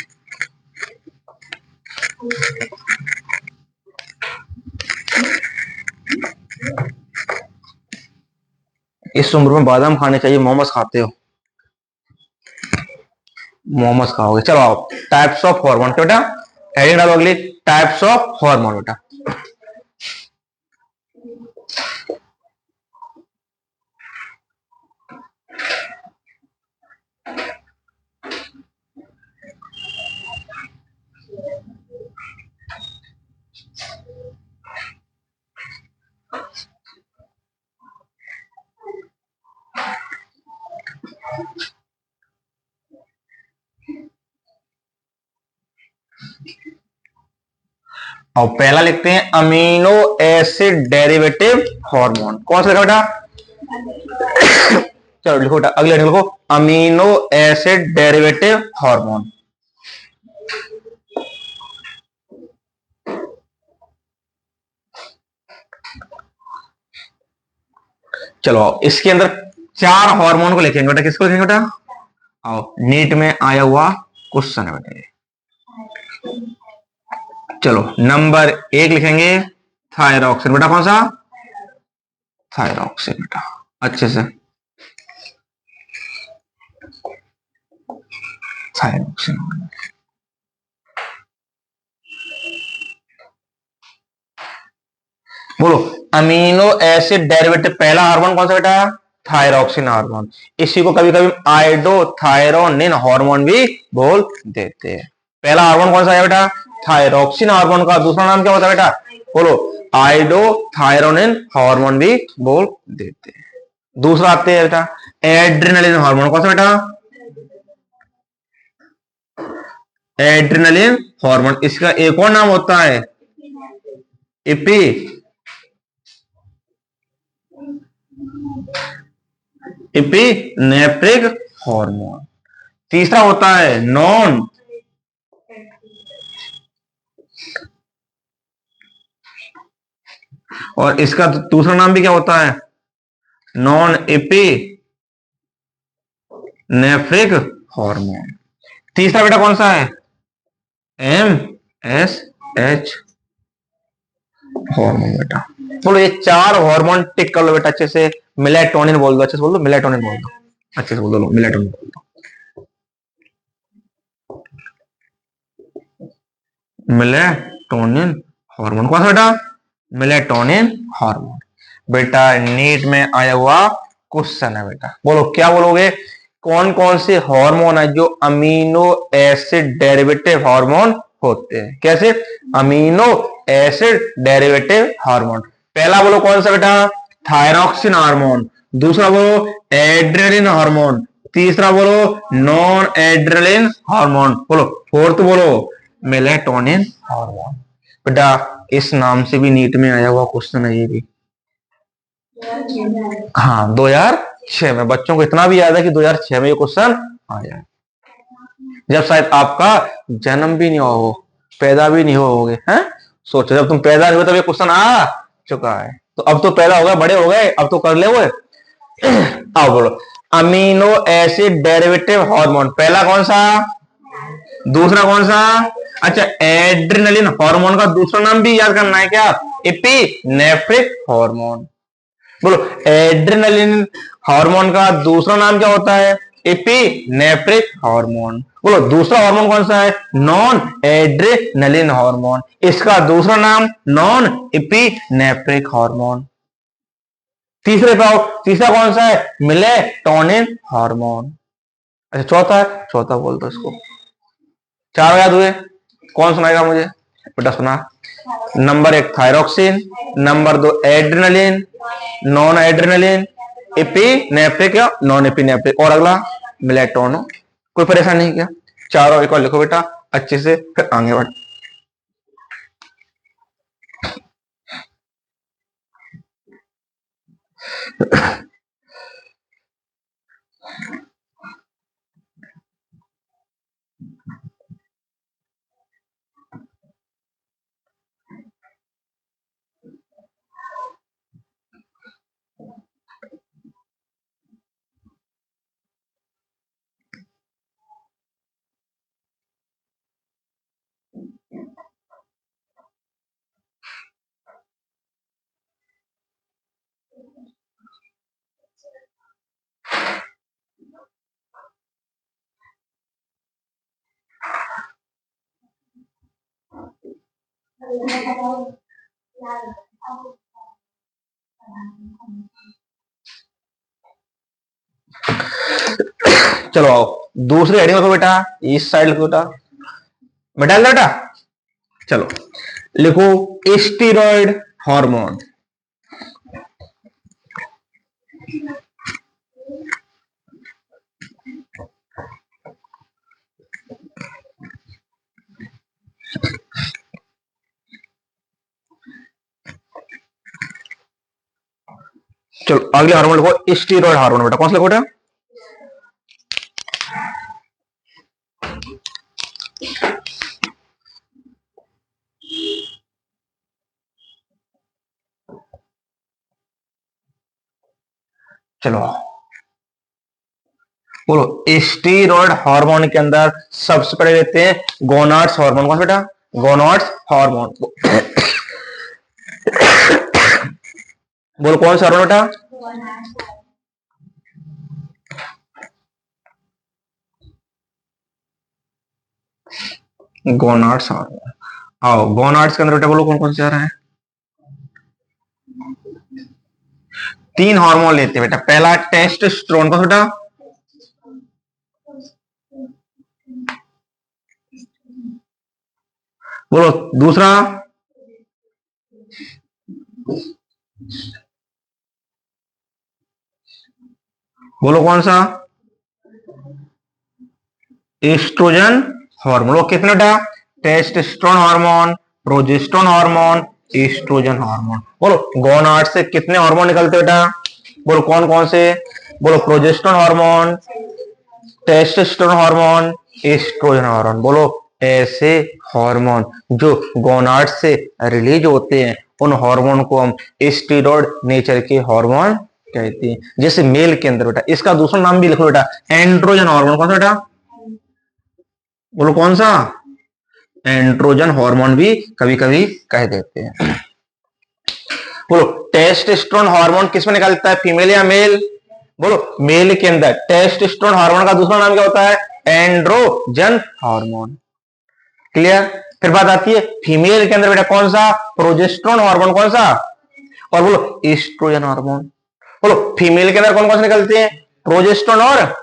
Speaker 1: इस उम्र में बादाम खाने चाहिए। मोमोज खाते हो, मोमोज खाओगे। चलो आओ, टाइप्स ऑफ हार्मोन बेटा, हेडिंग डालो अगली, टाइप्स ऑफ हार्मोन बेटा। और पहला लिखते हैं अमीनो एसिड डेरिवेटिव हार्मोन। कौन सा लिखा बेटा? चलो लिखो बेटा, अगले लिखो अमीनो एसिड डेरिवेटिव हार्मोन। चलो इसके अंदर 4 हार्मोन को लिखेंगे बेटा। किसको लिखेंगे बेटा? आओ, नीट में आया हुआ क्वेश्चन है बेटा। चलो नंबर 1 लिखेंगे थायरॉक्सिन बेटा। कौन सा? थायरॉक्सिन बेटा, अच्छे से थायरॉक्सिन। बोलो, अमीनो एसिड डेरिवेटिव पहला हार्मोन कौन सा बेटा? Thyroxine hormone. इसी को कभी कभी आइडोथायरोनिन हार्मोन भी बोल देते हैं। पहला हार्मोन कौन सा है बेटा? Thyroxine hormone. का दूसरा नाम क्या होता है बेटा? बोलो, आइडोथायरोनिन हार्मोन भी बोल देते हैं। दूसरा आते हैं बेटा एड्रेनलिन हार्मोन। कौन सा बेटा? Adrenaline hormone. इसका एक और नाम होता है इपी इपिनेफ्रिक हार्मोन। तीसरा होता है नॉन और इसका दूसरा नाम भी क्या होता है? Non epinephrine hormone. तीसरा बेटा कौन सा है? MSH हार्मोन बेटा। बोलो ये 4 हार्मोन टिक कर लो बेटा अच्छे से। मेलेटोनिन बोल दो, अच्छे से बोल दो, मेलेटोनिन बोल दो, अच्छे से बोल दो, मेलेटोनिन बोल दो। मेलेटोनिन हार्मोन कौन सा बेटा? Melatonin hormone. बेटा नीट में आया हुआ क्वेश्चन है बेटा। बोलो क्या बोलोगे? कौन कौन से हार्मोन है जो अमीनो एसिड डेरिवेटिव हार्मोन होते हैं? कैसे? Amino acid derivative hormone. पहला बोलो कौन सा बेटा? Thyroxine hormone. दूसरा बोलो एड्रेनलिन हार्मोन। तीसरा बोलो नॉन एड्रेनलिन हार्मोन। बोलो फोर्थ बोलो मेलेटोनिन हार्मोन। बेटा इस नाम से भी नीट में आया हुआ क्वेश्चन है ये भी। हाँ 2006 में। बच्चों को इतना भी याद है कि 2006 में ये क्वेश्चन आया, जब शायद आपका जन्म भी नहीं हुआ हो, पैदा भी नहीं होगे हैं। सोचो जब तुम पैदा हुए तब ये क्वेश्चन आ चुका है, तो अब तो पैदा हो गए, बड़े हो गए, अब तो कर ले हुए। अब बोलो अमीनो एसिड डेरिवेटिव हार्मोन। पहला कौन सा? दूसरा कौन सा? अच्छा एड्रेनलिन हार्मोन का दूसरा नाम भी याद करना है क्या? एपिनेफ्रिक हार्मोन। बोलो एड्रेनलिन हार्मोन का दूसरा नाम क्या होता है? एपिनेफ्रिक हार्मोन। बोलो दूसरा हार्मोन कौन सा है? Non adrenaline hormone. इसका दूसरा नाम नॉन एपिनेफ्रिक हार्मोन। तीसरे पाओ, तीसरा कौन सा है? Melatonin hormone. अच्छा चौथा है, चौथा बोल दो इसको। 4 याद हुए? कौन सुनाएगा मुझे बेटा? सुना। Number 1 thyroxine, number 2 adrenaline, non adrenaline, epinephrine या नॉन एपिनेफ्रिक, और अगला मेलेटोनिन। कोई परेशानी नहीं क्या? चारों एक और लिखो बेटा। अच्छे से, फिर आगे बढ़। चलो आओ, दूसरी हेडिंग लिखो बेटा, इस साइड लिखो बेटा, बेटा बेटा। चलो लिखो स्टीरॉयड हार्मोन। चलो अगले हार्मोन लिखो स्टीरॉयड हार्मोन। बेटा कौन सा लिखो बेटा? चलो बोलो, स्टीरॉयड हार्मोन के अंदर सबसे पहले लेते हैं गोनाड्स हार्मोन। कौन सा बेटा? Gonads hormone. बोलो कौन सा हार्मोन बेटा? Gonads hormone. आओ गोनाड्स के अंदर बेटा बोलो कौन कौन से आ रहा है? 3 हार्मोन लेते हैं बेटा। पहला टेस्टोस्टेरोन। कौन सा बेटा? बोलो दूसरा? बोलो कौन सा? Oestrogen hormone. कितने बेटा? Testosterone hormone, progesterone hormone, oestrogen hormone. बोलो गोनाड से कितने हार्मोन निकलते बेटा? बोलो कौन कौन से? बोलो progesterone hormone, testosterone hormone, oestrogen hormone. बोलो ऐसे हार्मोन जो गोनाड से रिलीज होते हैं, उन हार्मोन को हम स्टेरॉयड नेचर के हार्मोन कहते हैं। जैसे मेल के अंदर बेटा, इसका दूसरा नाम भी लिखो बेटा, एंड्रोजन हार्मोन। कौन सा बेटा? बोलो कौन सा? एंड्रोजन हार्मोन भी कभी कभी कह देते हैं। बोलो टेस्टोस्टेरोन हार्मोन किसमें निकलता है, फीमेल या मेल? बोलो मेल के अंदर टेस्टोस्टेरोन हार्मोन का दूसरा नाम क्या होता है? Androgen hormone. क्लियर? फिर बात आती है फीमेल के अंदर बेटा कौन सा? Progesterone hormone. कौन सा? और बोलो एस्ट्रोजन हार्मोन। बोलो फीमेल के अंदर कौन कौन से निकलते हैं? प्रोजेस्टेरोन और,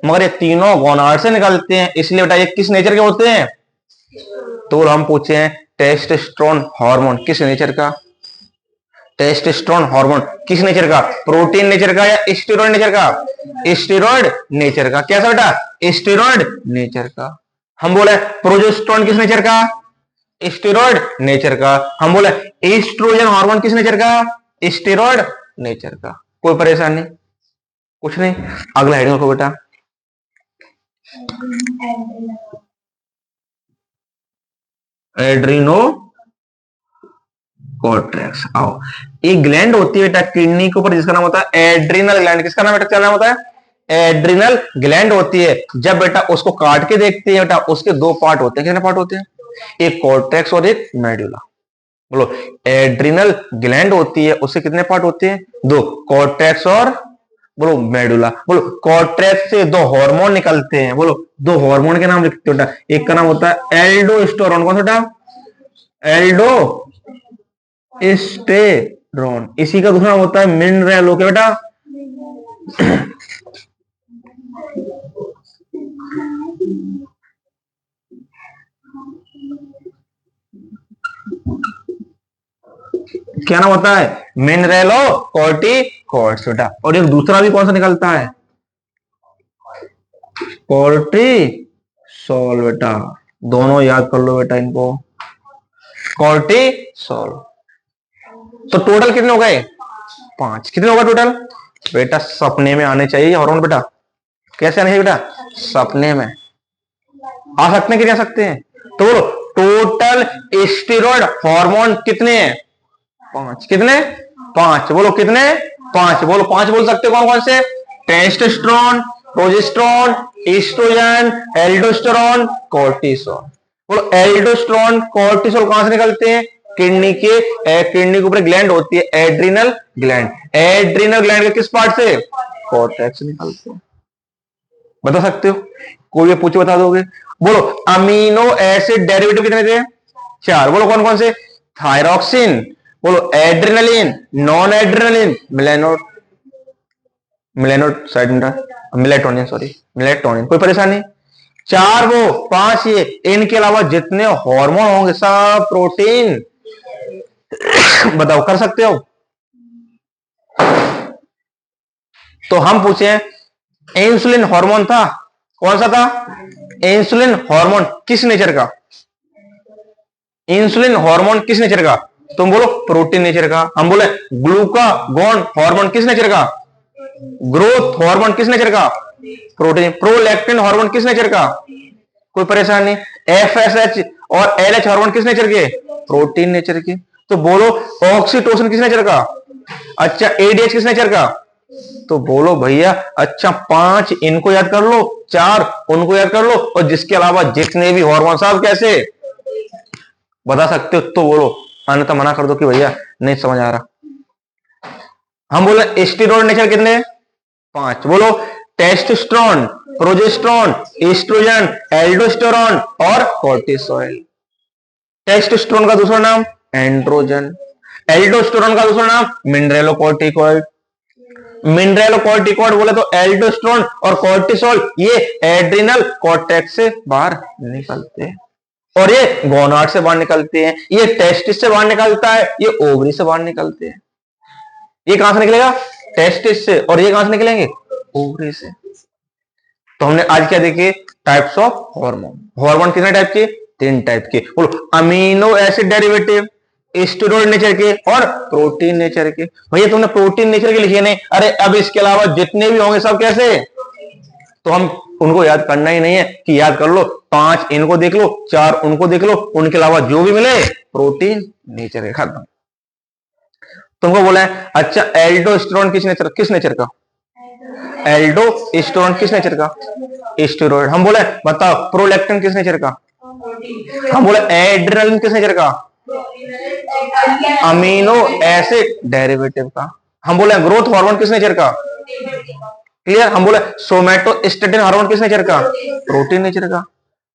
Speaker 1: मगर ये तीनों गोनाड से निकलते हैं, इसलिए बेटा ये किस नेचर के होते हैं? तो हम पूछे हैं टेस्टोस्टेरोन हार्मोन किस नेचर का? टेस्टोस्टेरोन हार्मोन किस नेचर का? प्रोटीन नेचर का या स्टेरॉयड नेचर का? स्टेरॉयड नेचर का। कैसा बेटा? स्टेरॉयड नेचर का। हम बोले प्रोजेस्टेरोन किस नेचर का? स्टेरॉयड नेचर का। हम बोले एस्ट्रोजन हार्मोन किस नेचर का? स्टेरॉयड नेचर का। कोई परेशानी? कुछ नहीं। अगला हेडिंग लिखो बेटा, एड्रीनो कोर्टेक्स। आओ, एक ग्लैंड होती है बेटा किडनी के ऊपर, जिसका नाम होता है एड्रिनल ग्लैंड। किसका नाम बेटा? क्या नाम होता है? एड्रिनल ग्लैंड होती है। जब बेटा उसको काट के देखते हैं बेटा, उसके 2 पार्ट होते हैं। कितने पार्ट होते हैं? एक कोर्टेक्स और एक मेडुला। बोलो एड्रिनल ग्लैंड होती है, उससे कितने पार्ट होते हैं? 2, कोर्टेक्स और बोलो मेडुला। बोलो कोर्टेक्स से 2 हार्मोन निकलते हैं। बोलो 2 हार्मोन के नाम लिखते हो बेटा। एक का नाम होता है एल्डोस्टेरोन। कौन सा बेटा? एल्डोस्टेरोन। इसी का दूसरा नाम होता है मिनरेल। ओके बेटा? क्या नाम होता है? मिनरेलो कॉर्टिकॉइड्स बेटा। और एक दूसरा भी कौन सा निकलता है? कॉर्टिसोल बेटा। दोनों याद कर लो बेटा इनको, कॉर्टिसोल। तो टोटल कितने हो गए? 5। कितने होगा टोटल? बेटा सपने में आने चाहिए हार्मोन बेटा। कैसे आने चाहिए बेटा? सपने में आ सकते हैं कि नहीं आ सकते हैं? तो बोलो टोटल स्टेरॉइड हार्मोन कितने हैं? 5। कितने? 5। बोलो कितने? 5। बोलो 5 बोल सकते हो कौन कौन से? Testosterone, progesterone, oestrogen, aldosterone, cortisol. बोलो एल्डोस्टेरोन कोर्टिसोल कहां से निकलते हैं? किडनी के ऊपर ग्लैंड होती है एड्रिनल ग्लैंड। एड्रिनल ग्लैंड के किस पार्ट से? कॉर्टेक्स से निकलते हैं। बता सकते हो? कोई भी पूछे बता दोगे? बोलो अमीनो एसिड डेरिवेटिव कितने थे? 4। बोलो कौन कौन से? थायरॉक्सिन, बोलो adrenaline, non adrenaline, melatonin, sorry melatonin. कोई परेशानी? 4 वो 5 ये। इनके अलावा जितने हार्मोन होंगे सब प्रोटीन। बताओ कर सकते हो? तो हम पूछे इंसुलिन हार्मोन था, कौन सा था? इंसुलिन हार्मोन किस नेचर का? इंसुलिन हार्मोन किस नेचर का? तुम बोलो प्रोटीन नेचर का। हम बोले ग्लूकागोन हार्मोन किस नेचर का? ग्रोथ हार्मोन किस नेचर का? प्रोटीन। प्रोलैक्टिन हार्मोन किस नेचर का? कोई परेशानी नहीं। एफएसएच और एलएच हार्मोन किस नेचर के? प्रोटीन नेचर के। तो बोलो ऑक्सीटोसिन किस नेचर का? अच्छा एडीएच किस नेचर का? तो बोलो भैया अच्छा 5 इनको याद कर लो, 4 उनको याद कर लो, और जिसके अलावा जितने भी हार्मोन साहब कैसे बता सकते हो तो बोलो, अन्यथा मना कर दो कि भैया नहीं समझ आ रहा। हम बोले स्टेरॉइड नेचर कितने? 5। बोलो टेस्टोस्टेरोन, प्रोजेस्टेरोन, एस्ट्रोजन, एल्डोस्टेरोन और कोर्टिसोल। टेस्टोस्टेरोन का दूसरा नाम एंड्रोजन, एल्डोस्टेरोन का दूसरा नाम मिनरेलोकॉर्टिकॉइड। मिनरेलोकॉर्टिकॉइड बोले तो एल्डोस्टेरोन और कोर्टिसोल ये एड्रिनल कॉर्टेक्स से बाहर निकलते हैं और ये गोनाड से बाहर निकलते हैं, ये टेस्टिस से बाहर निकलता है, ये ओवरी से बाहर निकलते हैं। ये कहां से निकलेगा? टेस्टिस से। और ये कहां से निकलेंगे? ओवरी से। तो हमने आज क्या देखे? Types of hormone. हार्मोन कितने टाइप के? 3 टाइप के। बोलो amino acid derivative, steroid nature के और प्रोटीन नेचर के। भैया तुमने प्रोटीन नेचर के लिखे नहीं, अरे अब इसके अलावा जितने भी होंगे सब कैसे? तो हम उनको याद करना ही नहीं है कि याद कर लो 5 इनको देख लो, 4 उनको देख लो, उनके अलावा जो भी मिले प्रोटीन नेचर के। खत्म। तुमको बोला है अच्छा एल्डोस्टेरोन किस नेचर का? एल्डोस्टेरोन किस नेचर का? स्टेरॉइड। हम बोले बताओ प्रोलैक्टिन किस नेचर का? हम बोले एड्रेनलिन किस नेचर का? अमीनो एसिड डेरिवेटिव का। हम बोले ग्रोथ हार्मोन किस नेचर का? क्लियर। हम बोले सोमैटोस्टेटिन हार्मोन किस नेचर का? प्रोटीन नेचर का।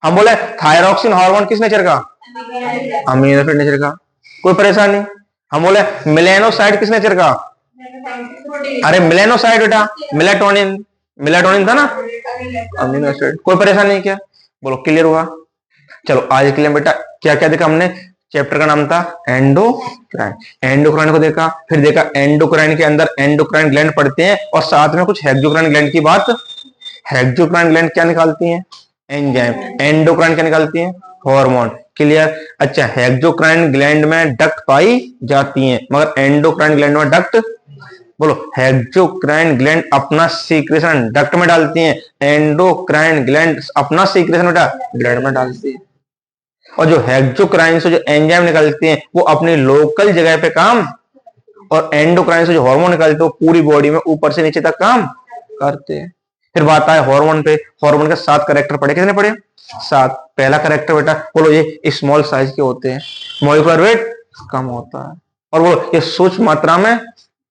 Speaker 1: हम बोले थायरॉक्सिन हार्मोन किस नेचर का? अमीनो एसिड नेचर का। कोई परेशानी? हम बोले मिलेनोसाइड किस नेचर का? अरे मिलेनोसाइड बेटा मिलेटोनिन, मिलेटोनिन था ना, अमीनो एसिड। कोई परेशानी नहीं क्या? बोलो क्लियर हुआ? चलो आज के लिए बेटा क्या क्या देखा हमने? चैप्टर का नाम था एंडोक्राइन। एंडोक्राइन को देखा, फिर देखा एंडोक्राइन के अंदर एंडोक्राइन ग्लैंड पड़ते हैं और साथ में कुछ हेक्सोक्राइन ग्लैंड की बात। हेक्सोक्राइन ग्लैंड क्या निकालती हैं? एंजाइम। एंडोक्राइन क्या निकालती हैं? हार्मोन। क्लियर। अच्छा हेक्सोक्राइन ग्लैंड में डक्ट पाई जाती हैं मगर एंडोक्राइन ग्लैंड में डक्ट। बोलो हेक्सोक्राइन ग्लैंड अपना सीक्रेशन डक्ट में डालती हैं, एंडोक्राइन ग्लैंड अपना सीक्रेशन बेटा ग्लैंड में डालती है। और जो हेक्सोक्राइन से जो एंजाइम निकलते हैं वो अपनी लोकल जगह पे काम, और एंडोक्राइन से जो हार्मोन निकलते हैं वो पूरी बॉडी में ऊपर से नीचे तक काम करते हैं। फिर बात आए हार्मोन पे। हार्मोन के 7 कैरेक्टर पढ़े। कितने पढ़े? 7। पहला कैरेक्टर बेटा बोलो ये स्मॉल साइज के होते हैं, मॉलिक्यूलर वेट कम होता है, और वो ये सूक्ष्म मात्रा में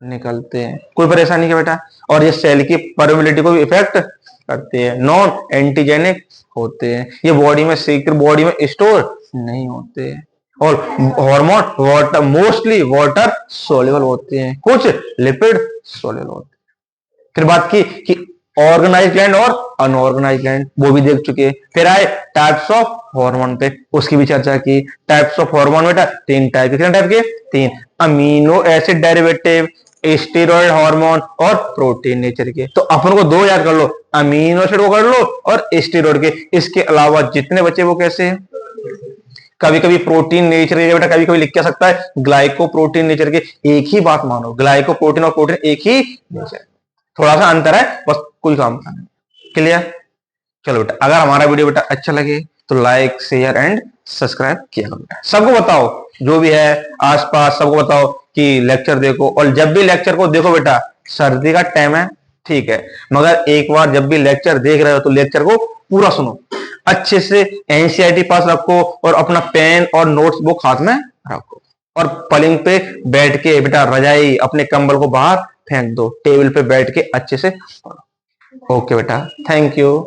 Speaker 1: निकलते हैं। कोई परेशानी क्या बेटा? और ये सेल की परमेबिलिटी को भी इफेक्ट करते हैं, नॉन एंटीजेनिक होते हैं, ये बॉडी में स्टोर नहीं होते हैं, और hormone water mostly water soluble होते हैं, कुछ लिपिड सोल्यूबल होते हैं। फिर बात की कि ऑर्गेनाइज ग्लैंड और अनऑर्गेनाइज ग्लैंड, वो भी देख चुके। फिर आए टाइप्स ऑफ हार्मोन पे, उसकी भी चर्चा की। टाइप्स ऑफ हार्मोन बेटा 3 टाइप के। कितने टाइप के? 3। Amino acid derivative, steroid hormone और प्रोटीन नेचर के। तो अपन को दो याद कर लो, अमीनो एसिड को कर लो और स्टेरॉइड के। इसके अलावा जितने बचे वो कैसे हैं? कभी कभी प्रोटीन नेचर के बेटा, कभी कभी लिख क्या सकता है ग्लाइकोप्रोटीन नेचर के। एक ही बात मानो, ग्लाइकोप्रोटीन और प्रोटीन एक ही नेचर, थोड़ा सा अंतर है बस, कोई काम का नहीं। क्लियर? चलो बेटा, अगर हमारा वीडियो बेटा अच्छा लगे तो लाइक शेयर एंड सब्सक्राइब किया करो बेटा। सबको बताओ, जो भी है आसपास सबको बताओ कि लेक्चर देखो। और जब भी लेक्चर को देखो बेटा, सर्दी का टाइम है ठीक है, मगर एक बार जब भी लेक्चर देख रहे हो तो लेक्चर को पूरा सुनो, अच्छे से एनसीईआरटी पास रखो और अपना पेन और नोट्स बुक हाथ में रखो। और पलंग पे बैठ के बेटा, रजाई अपने कंबल को बाहर फेंक दो, टेबल पे बैठ के अच्छे से पढ़ो। ओके बेटा, थैंक यू।